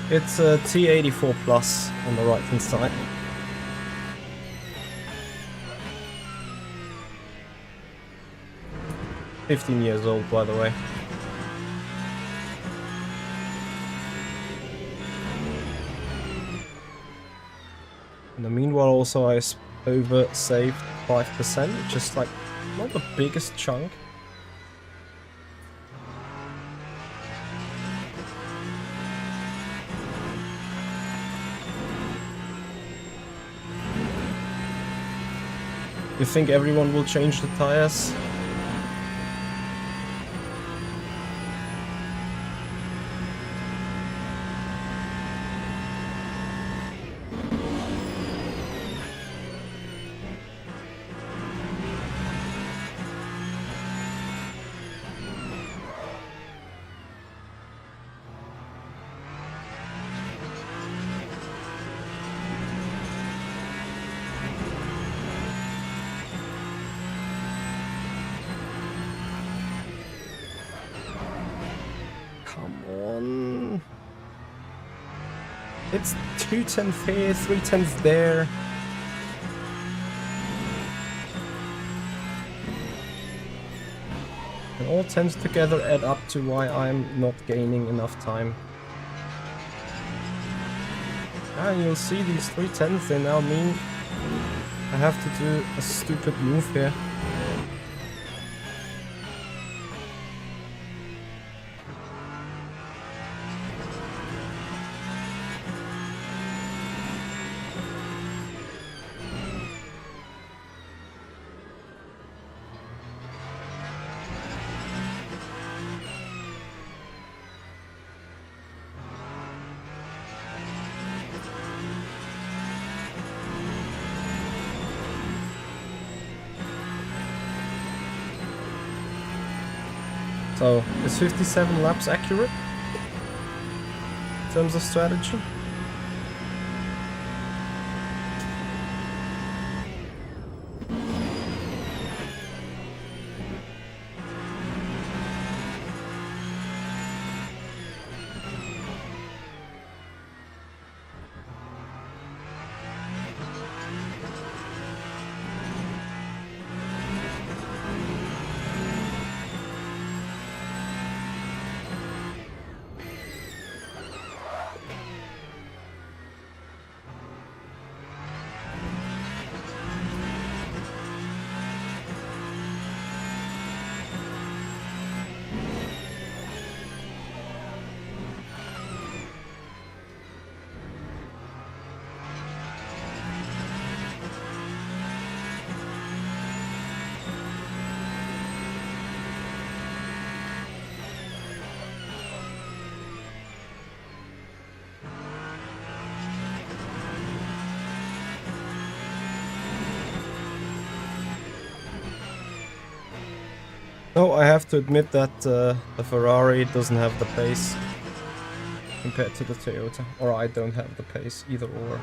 It's a T84 Plus on the right hand side. $15 years old, by the way. In the meanwhile, also I over-saved 5%, just like not the biggest chunk. You think everyone will change the tires? It's 2/10 here, 3/10 there. And all 10s together add up to why I'm not gaining enough time. And you'll see these 3/10s, they now mean I have to do a stupid move here. So, is 57 laps accurate in terms of strategy? No, I have to admit that the Ferrari doesn't have the pace compared to the Toyota. Or I don't have the pace, either or.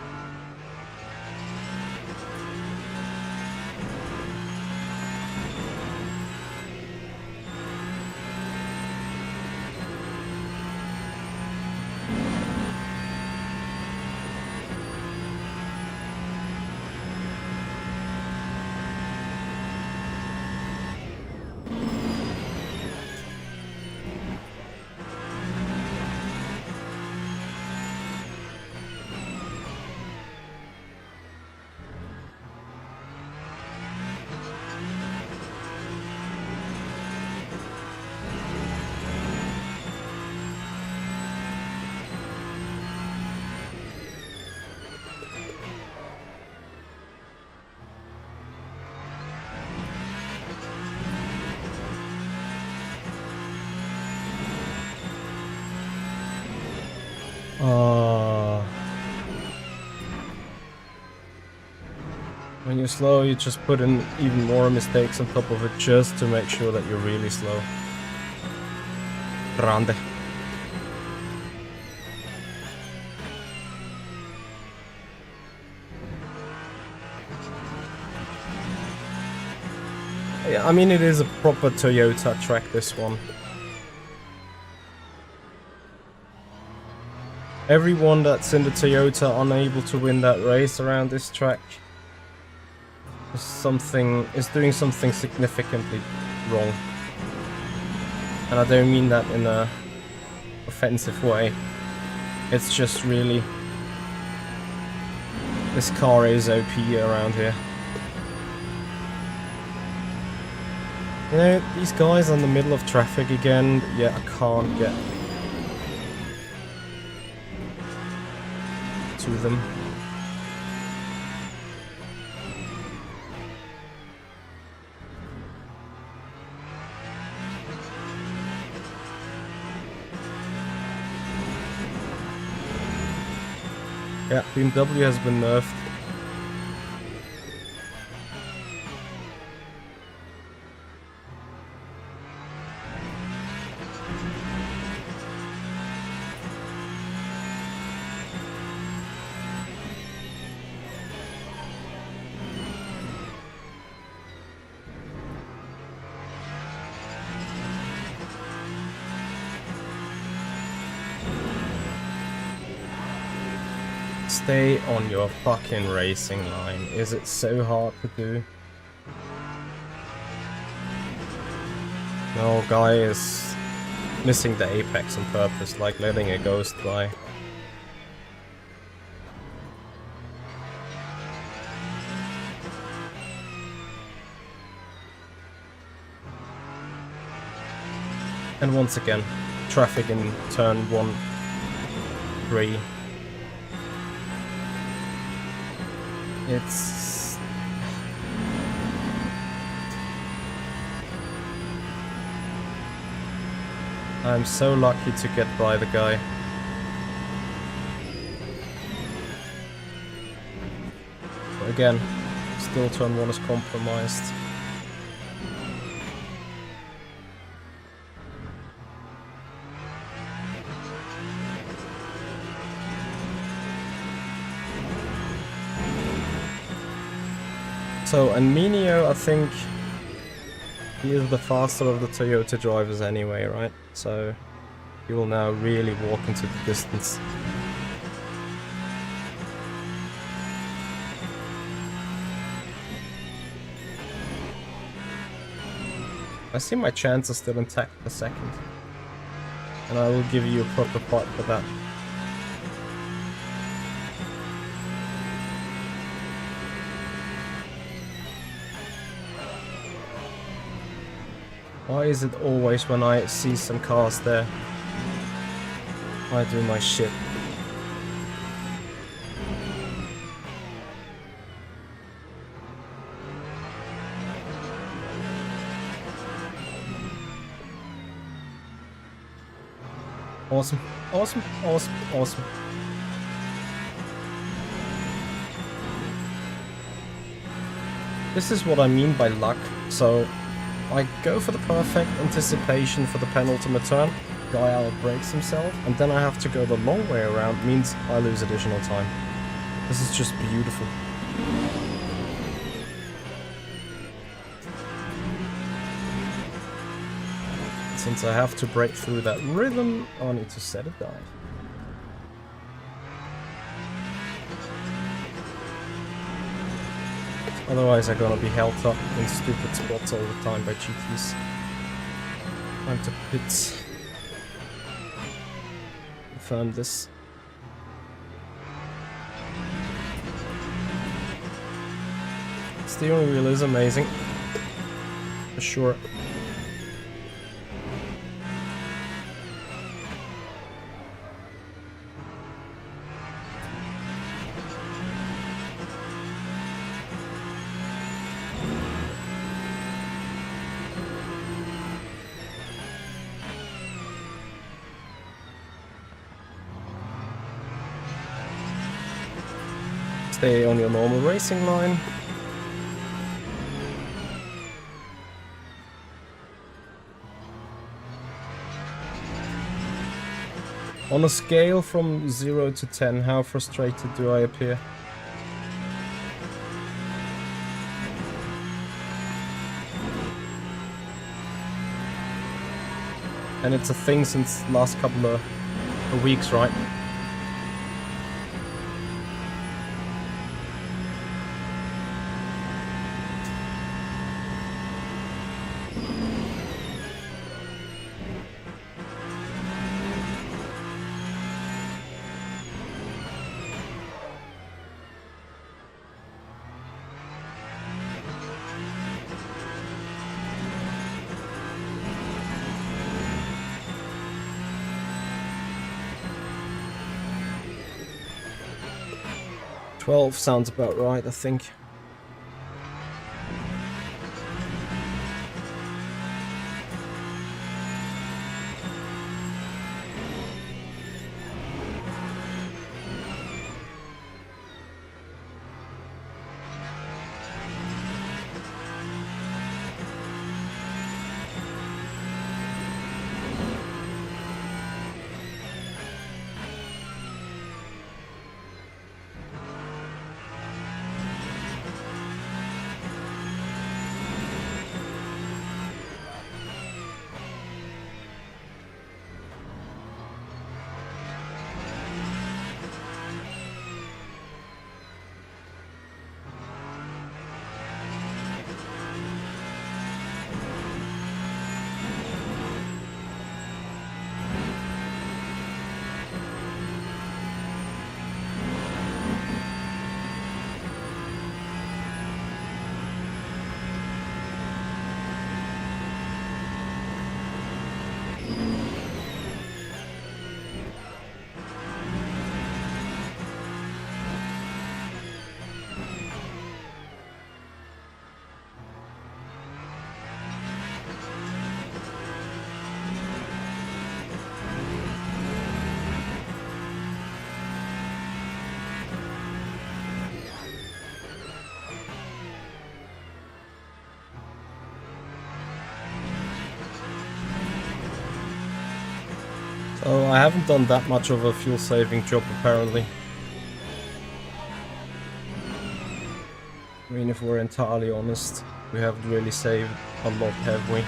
When you're slow, you just put in even more mistakes on top of it just to make sure that you're really slow. Grande. Yeah, I mean, it is a proper Toyota track, this one. Everyone that's in the Toyota unable to win that race around this track is doing something significantly wrong. And I don't mean that in a offensive way. It's just really, this car is OP around here. You know, these guys are in the middle of traffic again, but yeah, I can't get to them. Yeah, BMW has been nerfed. Stay on your fucking racing line. Is it so hard to do? No, guy is missing the apex on purpose, like letting a ghost by. And once again, traffic in turn 1, 3. It's... I'm so lucky to get by the guy. But again, still turn 1 is compromised. So, and Minio, I think he is the faster of the Toyota drivers anyway, right? So, he will now really walk into the distance. I see my chance is still intact for a second. And I will give you a proper fight for that. Why is it always when I see some cars there, I do my shit? Awesome, awesome, awesome, awesome. This is what I mean by luck. So I go for the perfect anticipation for the penultimate turn. Guy out breaks himself, and then I have to go the long way around, means I lose additional time. This is just beautiful. Since I have to break through that rhythm, I need to set it down. Otherwise I'm gonna be held up in stupid spots all the time by GTs. Time to pit. Confirm this. Steering wheel is amazing. For sure. Stay on your normal racing line. On a scale from 0 to 10, how frustrated do I appear? And it's a thing since the last couple of weeks, right? Sounds about right, I think. So I haven't done that much of a fuel saving job apparently. I mean, if we're entirely honest, we haven't really saved a lot, have we?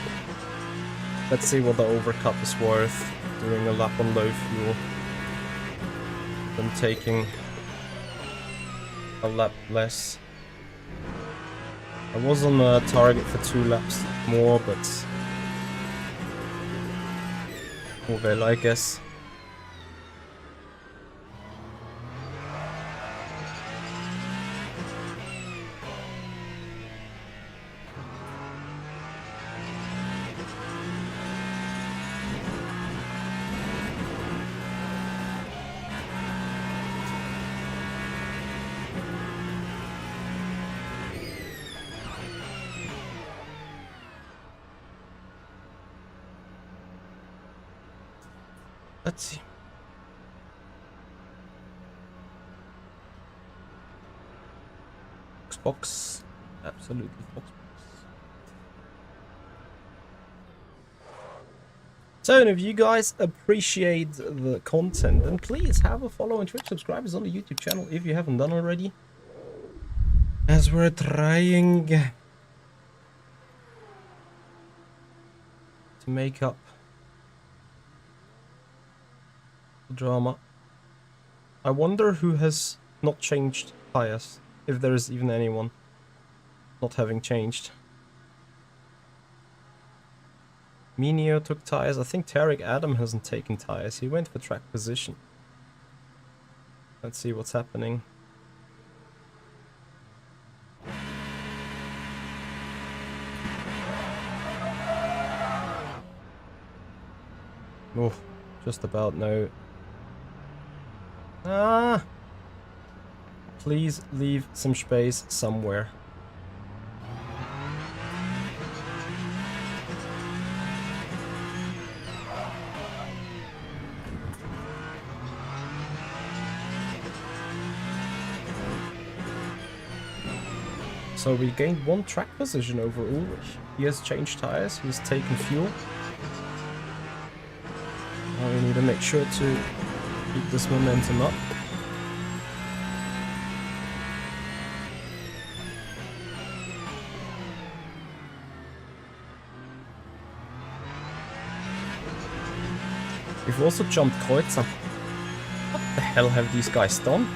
Let's see what the overcut is worth doing a lap on low fuel than taking a lap less. I was on a target for 2 laps more, but oh well, I guess. Let's see. Xbox. Absolutely Xbox. So, if you guys appreciate the content, then please have a follow on Twitch, subscribe us on the YouTube channel if you haven't done already. As we're trying to make up the drama. I wonder who has not changed tires, if there is even anyone not having changed. Minio took tires. I think Tarek Adam hasn't taken tires. He went for track position. Let's see what's happening. Oh, just about no. Ah! Please leave some space somewhere. So we gained 1 track position over Ulrich. He has changed tires, he's taken fuel. Now we need to make sure to keep this momentum up. We've also jumped Kreuzer. What the hell have these guys done?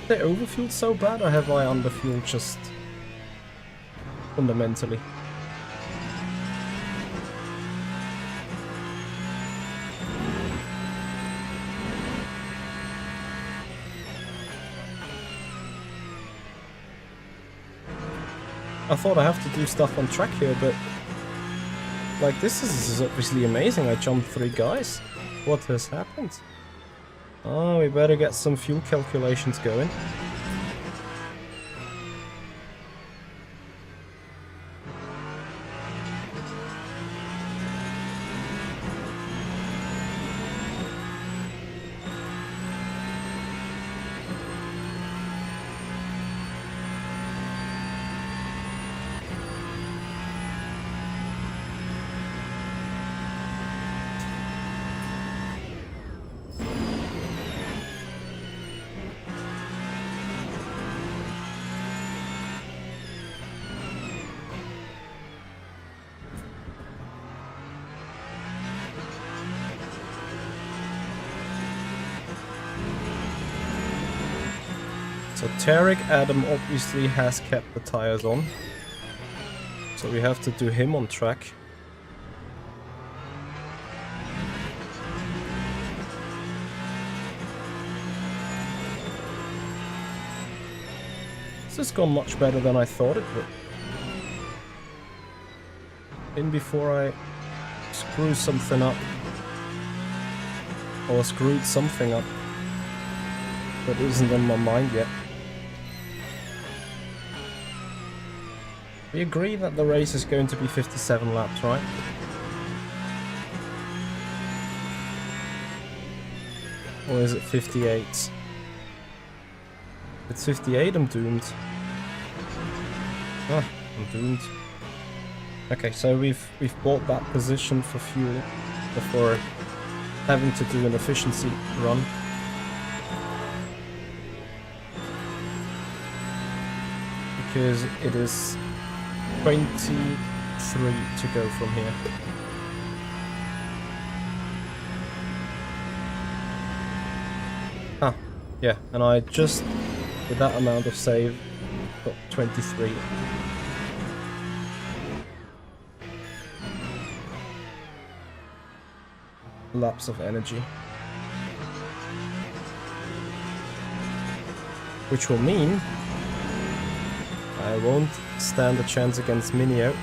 They overfueled so bad, or have I underfueled just fundamentally? I thought I have to do stuff on track here, but like this is obviously amazing. I jumped 3 guys. What has happened? Oh, we better get some fuel calculations going. So Tarek Adam obviously has kept the tires on. So we have to do him on track. This has gone much better than I thought it would. In before I screw something up. Or screwed something up that isn't on my mind yet. We agree that the race is going to be 57 laps, right? Or is it 58? If it's 58, I'm doomed. Ah, I'm doomed. Okay, so we've bought that position for fuel before having to do an efficiency run. Because it is 23 to go from here. Ah, yeah, and I just, with that amount of save, got 23. Laps of energy. Which will mean I won't stand a chance against Minio.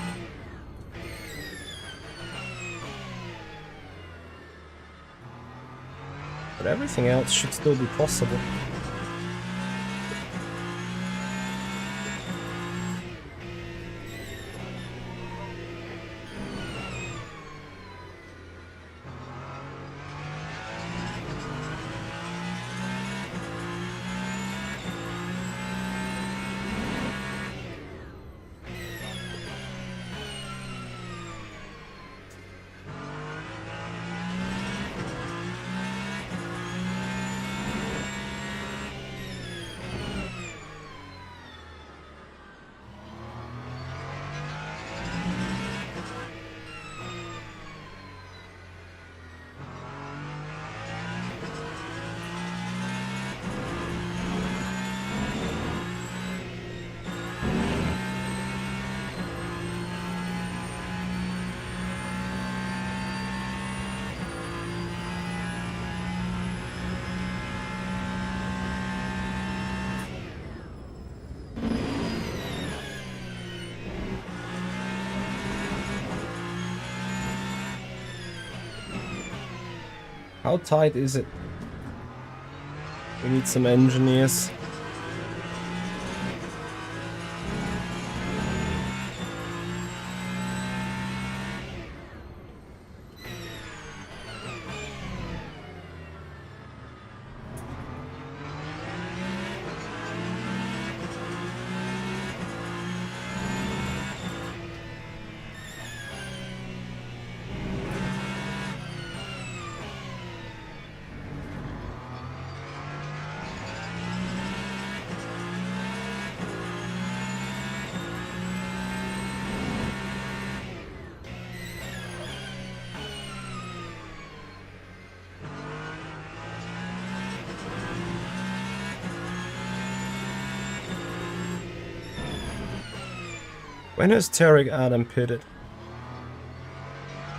But everything else should still be possible. How tight is it? We need some engineers. When has Tarek Adam pitted?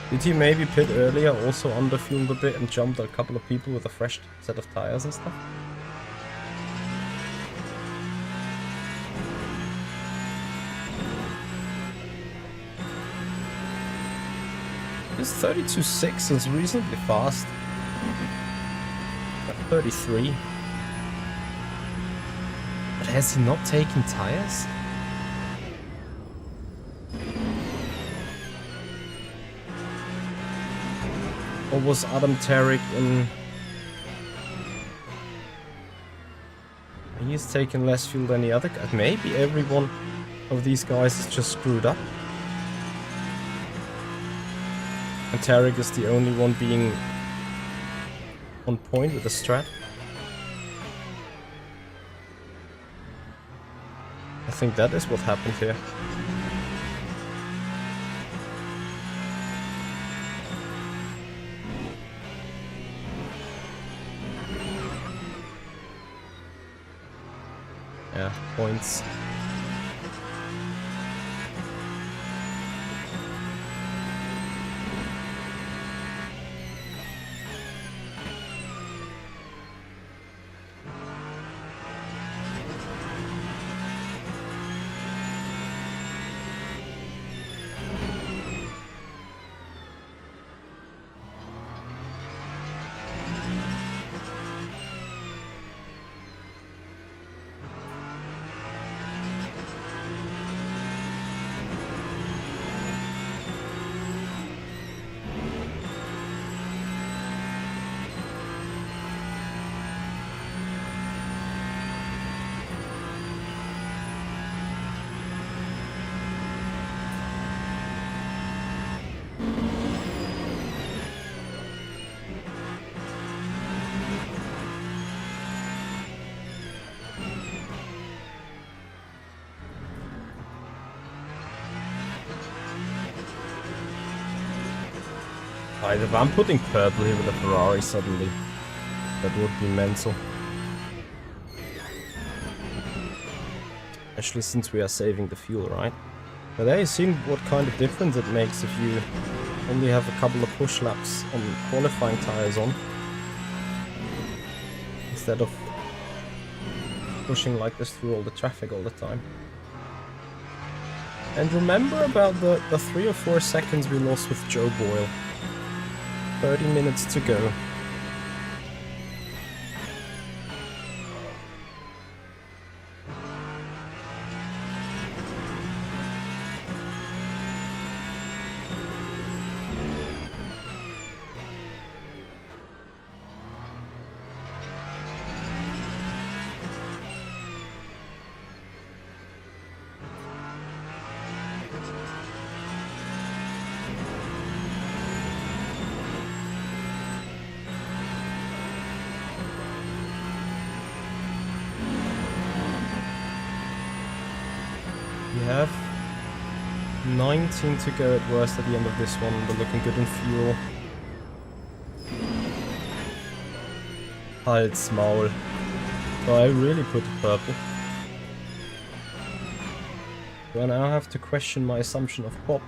Did he maybe pit earlier, also underfueled a bit and jumped a couple of people with a fresh set of tires and stuff? This 32.6 is reasonably fast. At 33. But has he not taken tires? Or was Adam Tarek in... He's taken less fuel than the other guy. Maybe every one of these guys is just screwed up. And Tarek is the only one being on point with the strat. I think that is what happened here. Yeah, points. If I'm putting purple here with a Ferrari suddenly, that would be mental. Especially since we are saving the fuel, right? But there you seen what kind of difference it makes if you only have a couple of push laps on qualifying tires on, instead of pushing like this through all the traffic all the time. And remember about the 3 or 4 seconds we lost with Joe Boyle. 30 minutes to go. We have 19 to go at worst at the end of this one. We're looking good in fuel. Halt's Maul. So I really put purple. Do I now have to question my assumption of pop?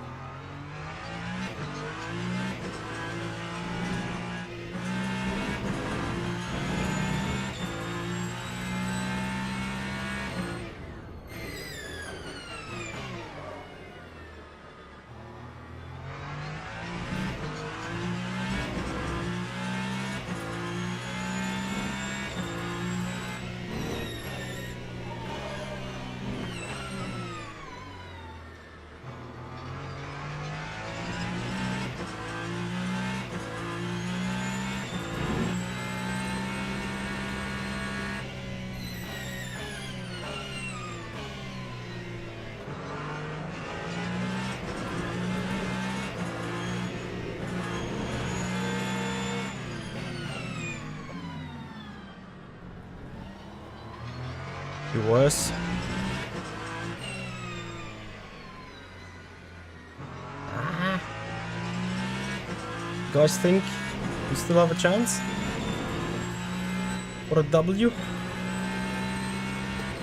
worse. You guys think we still have a chance? For a W?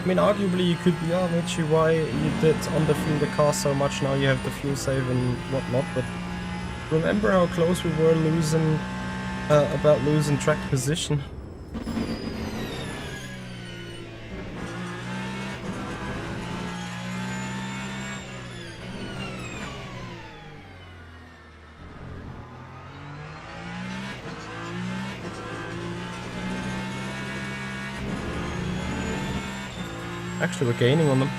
I mean, arguably you could be, oh, Michi, why you did underfuel the car so much, now you have the fuel save and whatnot, but remember how close we were losing, about losing track position. Actually, we're gaining on them.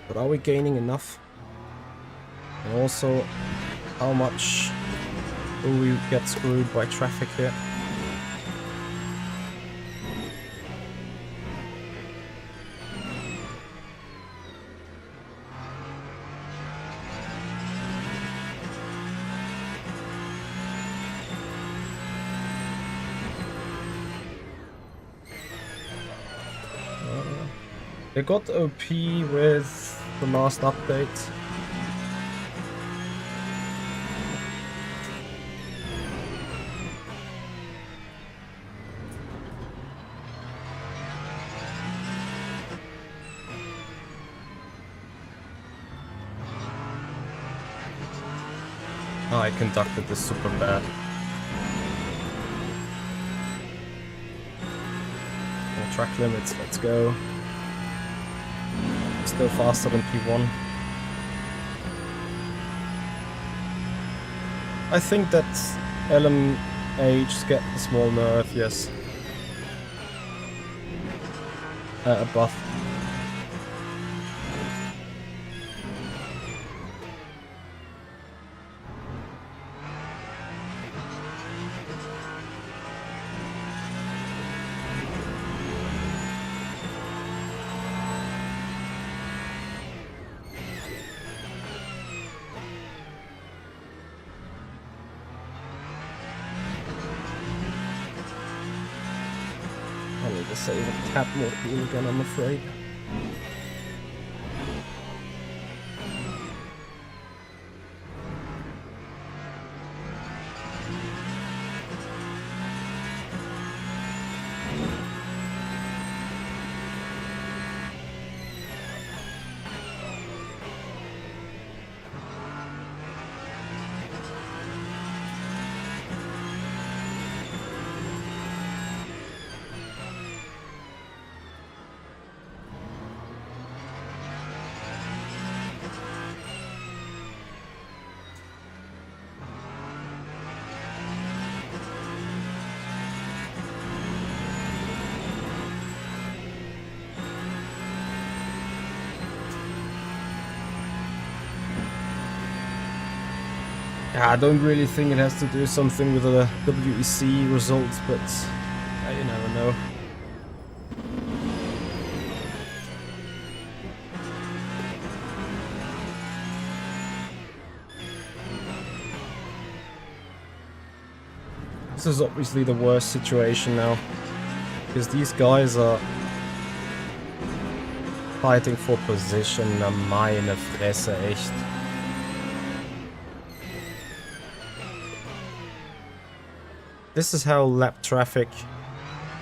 But are we gaining enough? And also, how much will we get screwed by traffic here? They got OP with the last update. Oh, I conducted this super bad. Track limits, let's go. Still faster than P1. I think that LMH get a small nerf, yes. A buff. I need to save a tad more fuel again, I'm afraid. I don't really think it has to do something with the WEC results, but you never know. This is obviously the worst situation now, because these guys are fighting for position. Na meine Fresse, echt. This is how lap traffic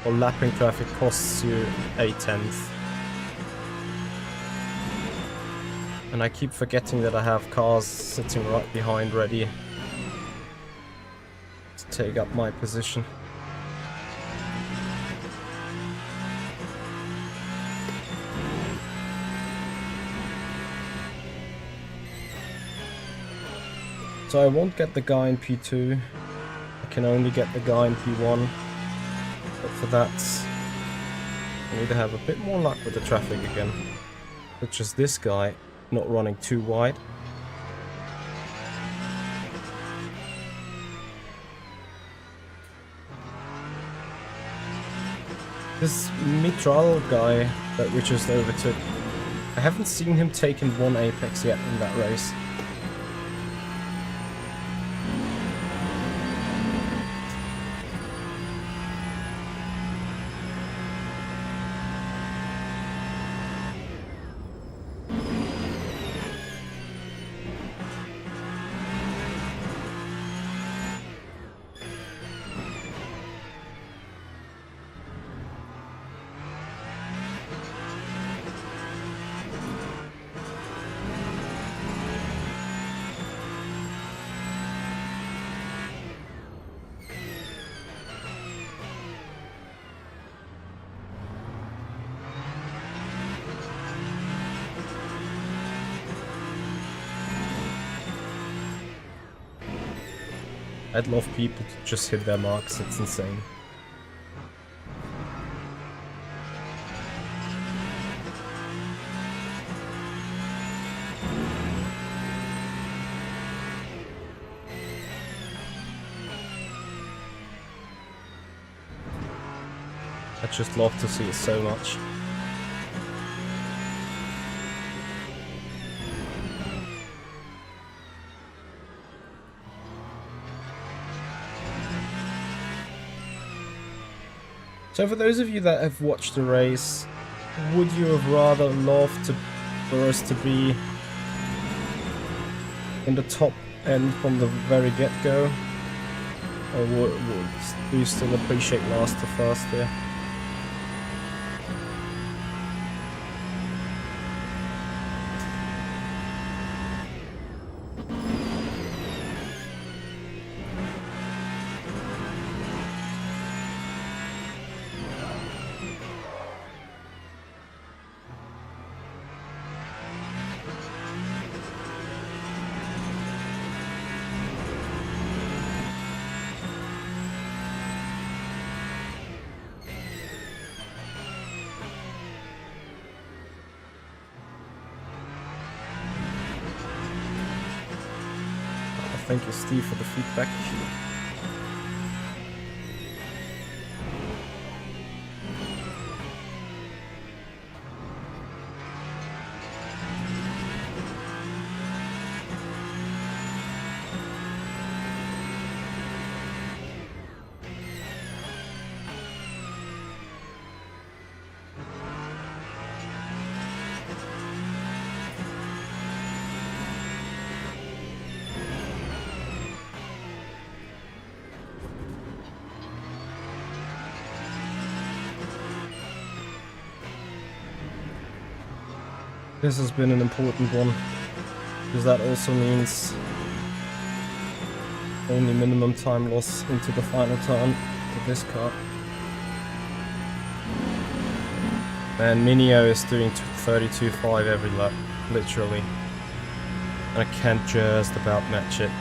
or lapping traffic costs you a tenth. And I keep forgetting that I have cars sitting right behind ready to take up my position. So I won't get the guy in P2. I can only get the guy in P1, but for that I need to have a bit more luck with the traffic again, such as this guy not running too wide. This Mitral guy that we just overtook, I haven't seen him taking one apex yet in that race. I'd love people to just hit their marks, it's insane. I just love to see it so much. So for those of you that have watched the race, would you have rather loved for us to be in the top end from the very get-go? Or do you still appreciate last to first here? Thank you, Steve, for the feedback. This has been an important one, because that also means only minimum time loss into the final turn for this car. And Minio is doing 32.5 every lap, literally. And I can't just about match it.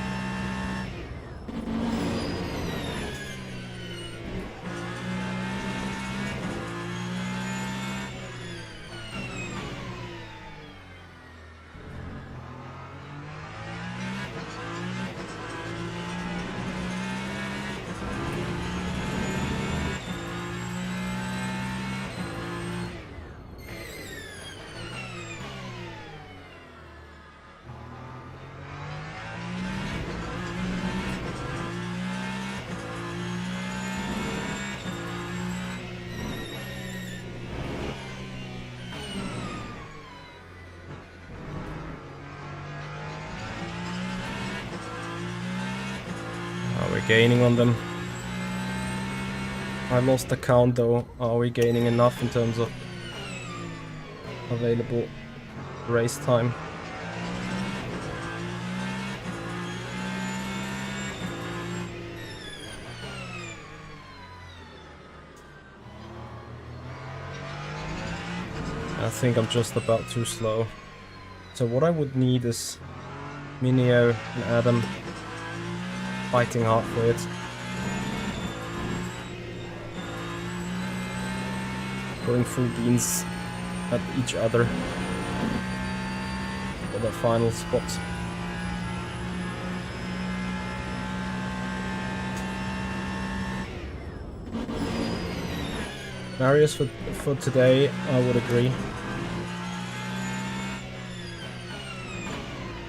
We're gaining on them. I lost the count though. Are we gaining enough in terms of available race time? I think I'm just about too slow. So what I would need is Minio and Adam fighting hard for it. Going full beans at each other for the final spot. Marius for today, I would agree.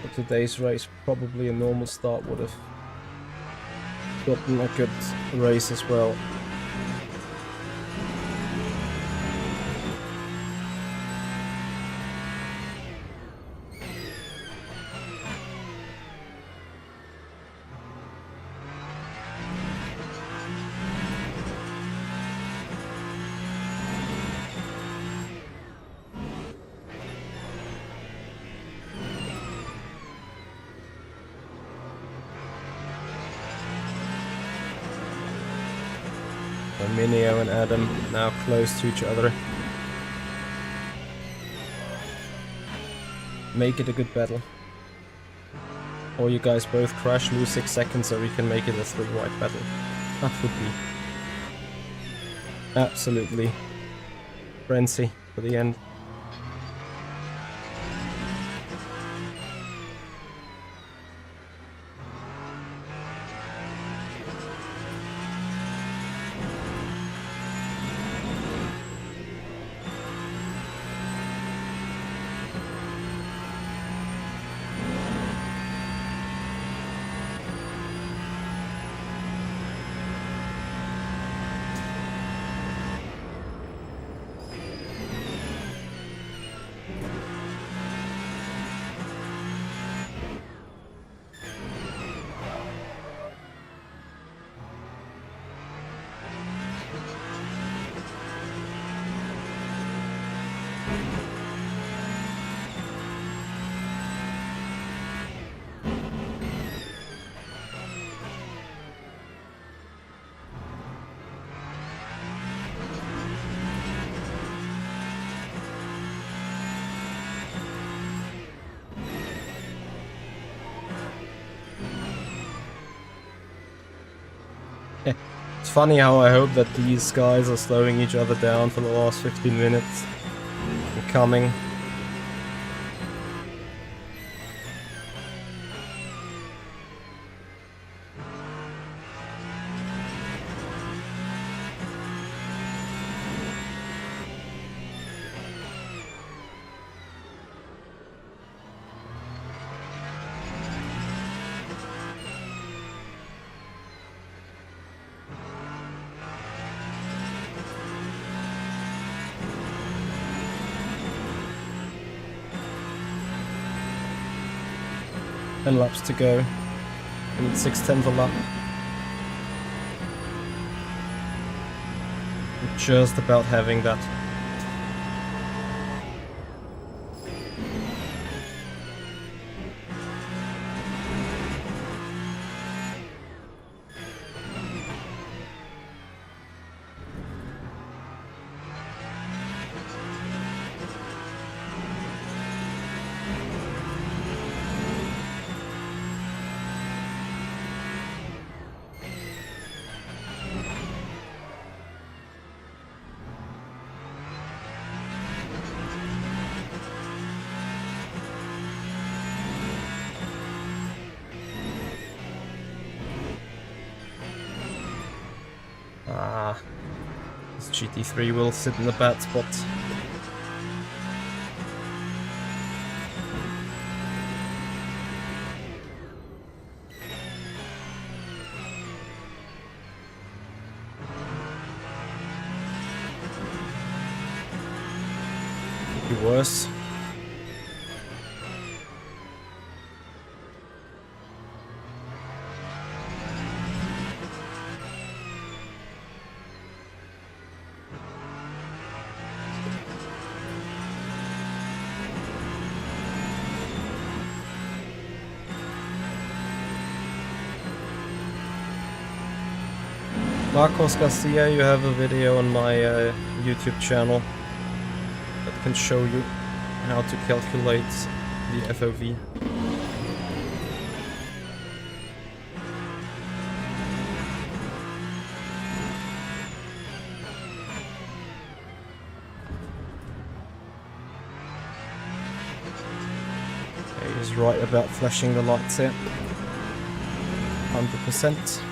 For today's race, probably a normal start would have gotten a good race as well. Minio and Adam now close to each other. Make it a good battle. Or you guys both crash, lose 6 seconds, so we can make it a 3-wide battle. That would be absolutely frenzy for the end. It's funny how I hope that these guys are slowing each other down for the last 15 minutes. And coming. Laps to go. I need 6/10 a lap. I'm just about having that. This GT3 will sit in the bad spot. Could be worse. Marcos Garcia, you have a video on my YouTube channel that can show you how to calculate the FOV. Okay, he's right about flashing the lights here. 100%.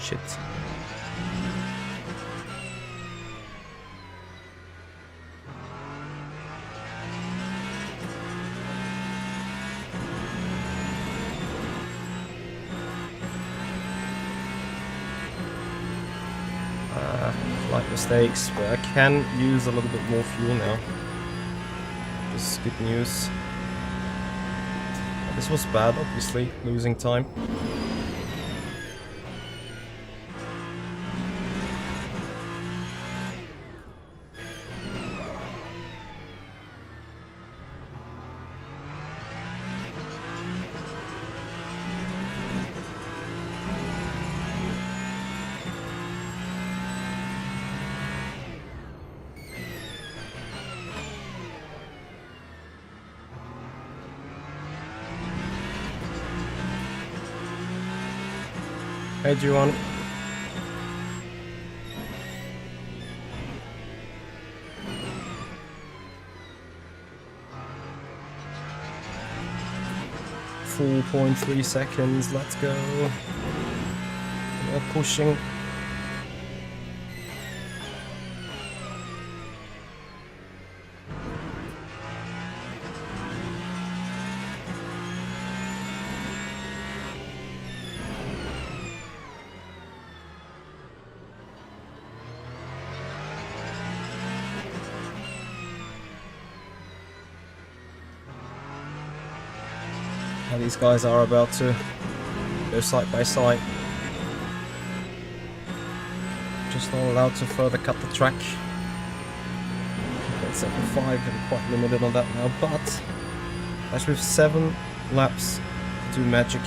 Shit. mistakes, but I can use a little bit more fuel now. This is good news. This was bad, obviously, losing time. Hey, Juan. .3 seconds, let's go. We're pushing. These guys are about to go side by side. Just not allowed to further cut the track. At second 5, I'm quite limited on that now, but as with 7 laps to do magic.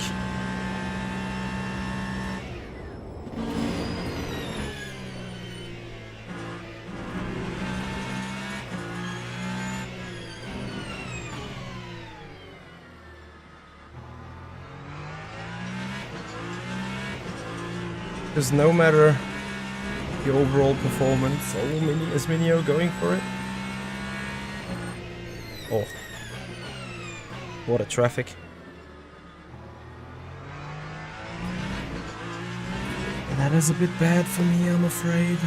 Because no matter the overall performance, is Minio going for it? Oh. What a traffic. That is a bit bad for me, I'm afraid.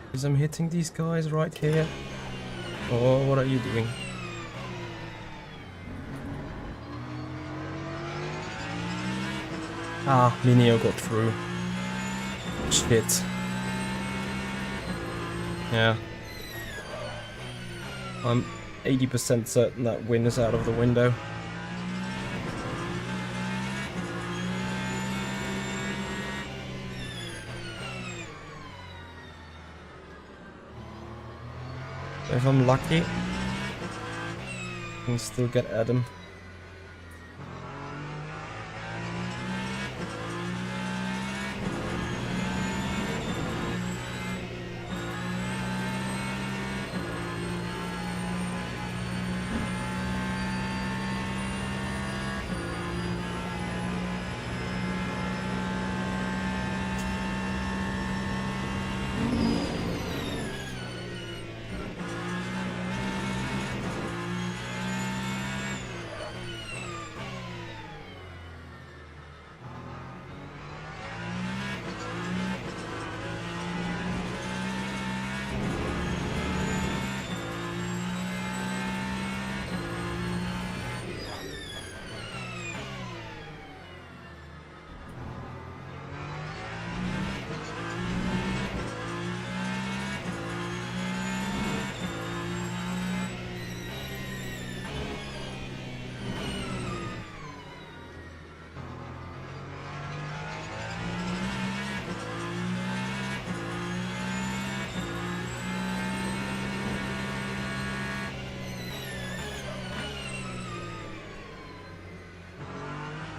Because I'm hitting these guys right here. Oh, what are you doing? Ah, Minio got through. Shit. Yeah. I'm 80% certain that win is out of the window. If I'm lucky, I can still get Adam.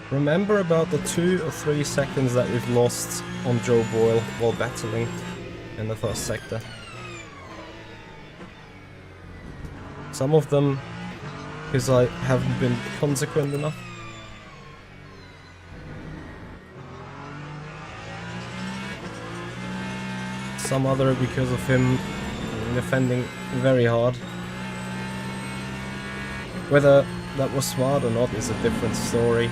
Remember about the 2 or 3 seconds that we've lost on Joe Boyle while battling in the first sector. Some of them because I haven't been consequent enough. Some other because of him defending very hard. Whether that was smart or not is a different story.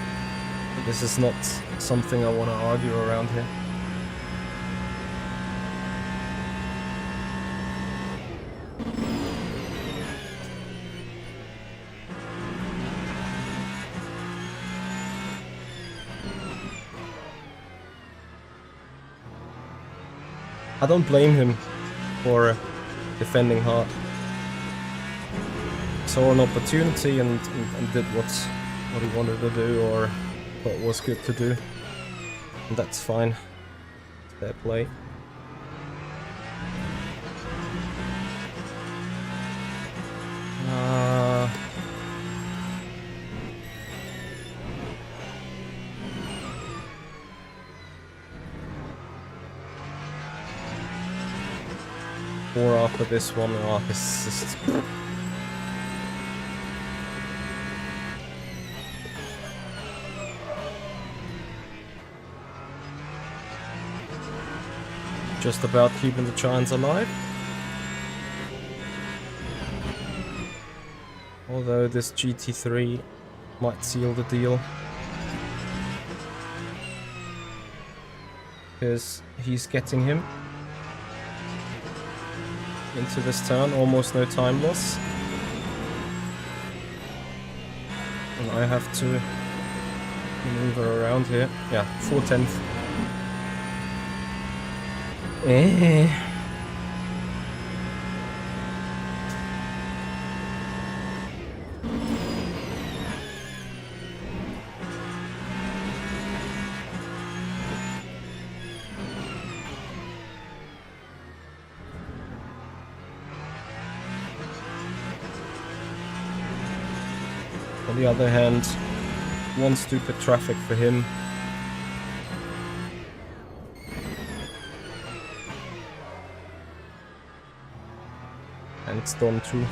This is not something I want to argue around here. I don't blame him for defending hard. Saw an opportunity and did what he wanted to do, or thought was good to do. And that's fine. It's fair play. Or after this one, this is just about keeping the Giants alive. Although this GT3 might seal the deal. Because he's getting him into this turn, almost no time loss. And I have to maneuver around here. Yeah, 4/10. On the other hand, one stupid traffic for him. And it's done too.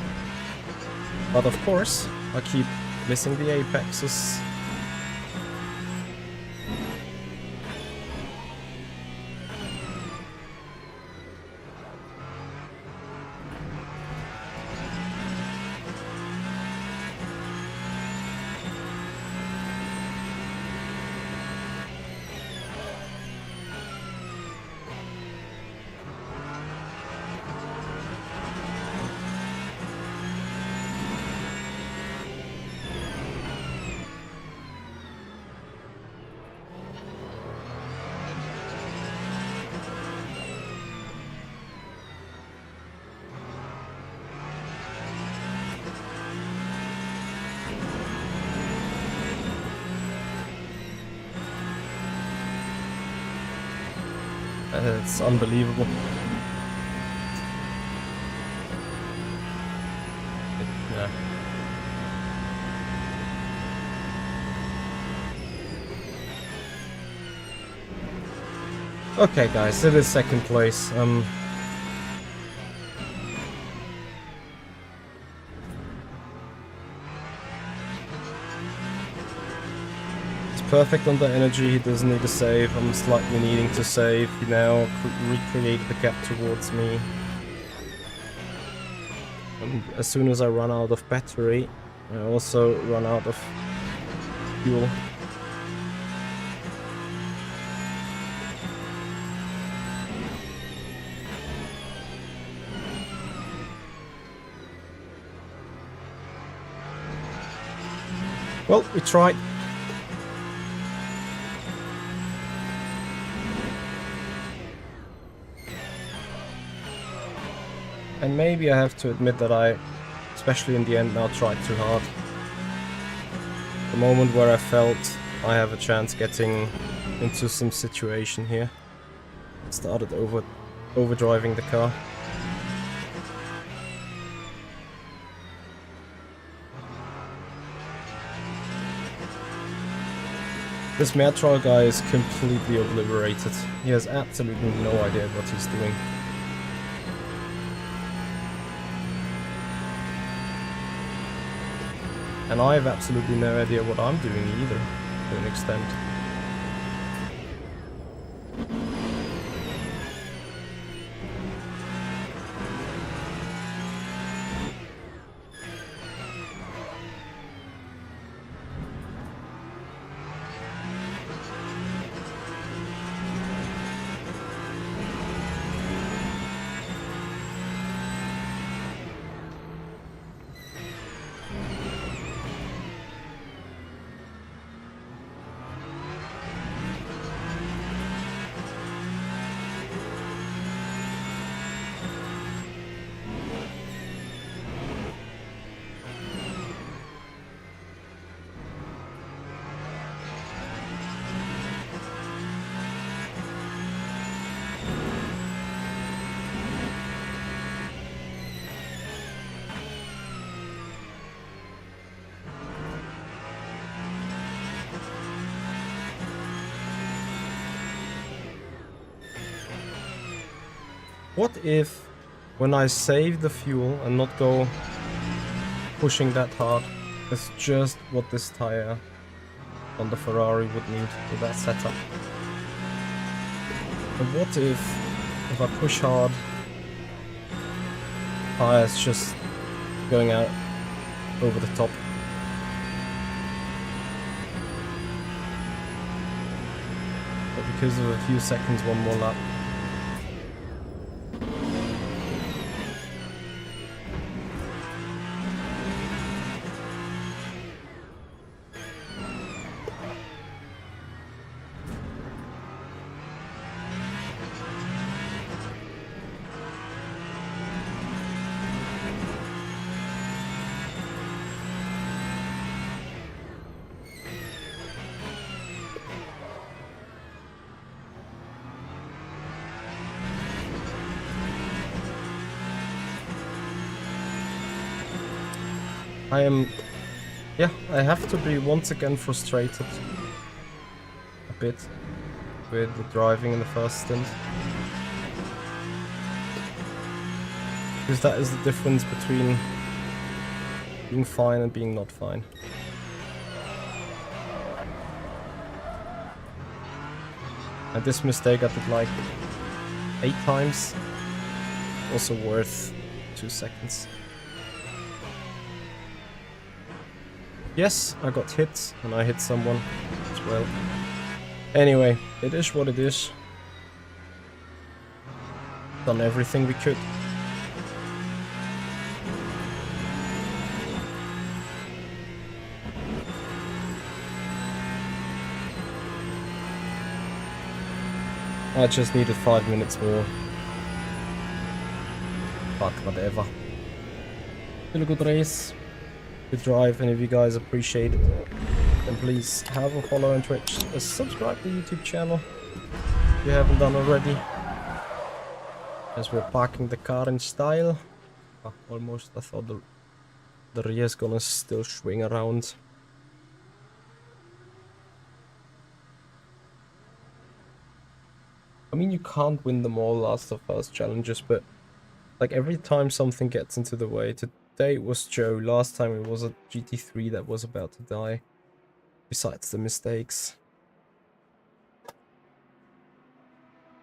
But of course, I keep missing the apexes. It's unbelievable. Yeah. Okay, guys, it is second place. Perfect on the energy, he doesn't need to save. I'm slightly needing to save. He now recreate the gap towards me. And as soon as I run out of battery, I also run out of fuel. Well, we tried. And maybe I have to admit that I, especially in the end now, tried too hard. The moment where I felt I have a chance getting into some situation here, started overdriving the car. This Mertrol guy is completely obliterated. He has absolutely no idea what he's doing. And I have absolutely no idea what I'm doing either, to an extent. What if when I save the fuel and not go pushing that hard, it's just what this tire on the Ferrari would need with that setup? And what if I push hard, tires just going out over the top? But because of a few seconds, one more lap. I have to be once again frustrated a bit with the driving in the first stint. Because that is the difference between being fine and being not fine. And this mistake I did like 8 times, also worth 2 seconds. Yes, I got hit, and I hit someone as well. Anyway, it is what it is. Done everything we could. I just needed 5 minutes more. Fuck, whatever. Still a good race. Good drive, and if you guys appreciate it, then please have a follow on Twitch, subscribe to the YouTube channel if you haven't done already. As we're parking the car in style. Oh, almost, I thought the rear is gonna still swing around. I mean, you can't win them all last of first challenges, but like every time something gets into the way. Today it was Joe, last time it was a GT3 that was about to die. Besides the mistakes.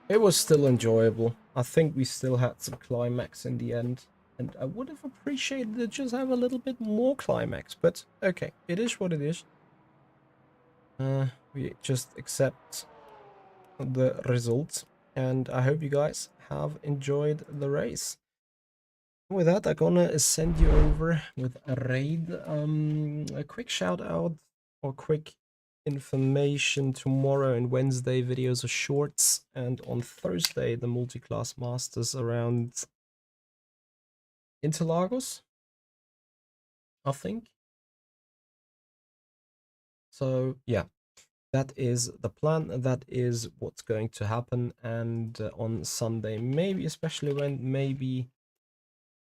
It was still enjoyable. I think we still had some climax in the end. And I would have appreciated to just have a little bit more climax. But okay, it is what it is. We just accept the result. And I hope you guys have enjoyed the race. With that, I'm gonna send you over with a raid. A quick shout out or quick information: tomorrow and Wednesday videos are shorts, and on Thursday the Multiclass Masters around Interlagos, I think. So yeah, that is the plan, that is what's going to happen. And on Sunday, maybe, especially when maybe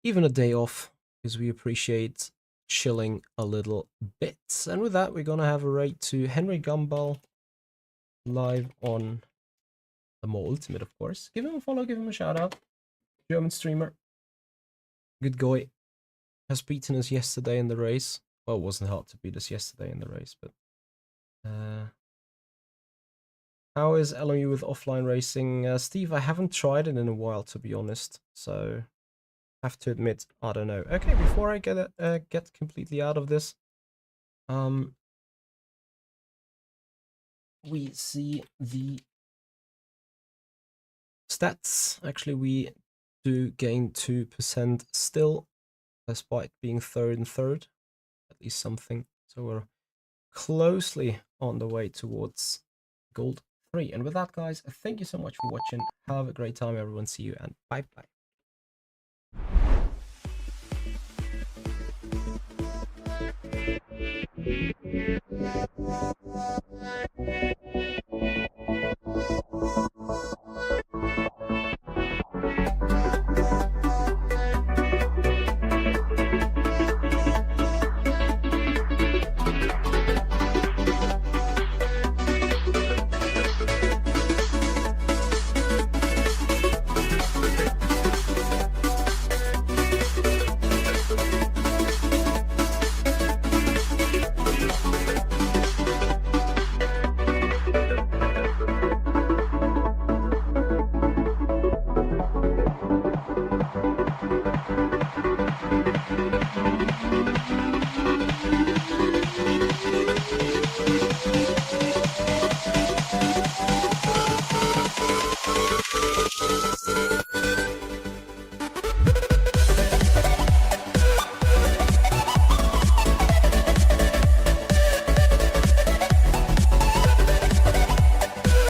even a day off, because we appreciate chilling a little bit. And with that, we're gonna have a raid to Henry Gumbel live on the More Ultimate, of course. Give him a follow, give him a shout out. German streamer, good guy. Has beaten us yesterday in the race. Well, it wasn't hard to beat us yesterday in the race, but how is LMU with offline racing? Steve, I haven't tried it in a while, to be honest, so have to admit, I don't know. Okay, before I get completely out of this, we see the stats. Actually, we do gain 2% still, despite being third and third, at least something. So we're closely on the way towards gold 3. And with that, guys, thank you so much for watching. Have a great time, everyone. See you, and bye bye.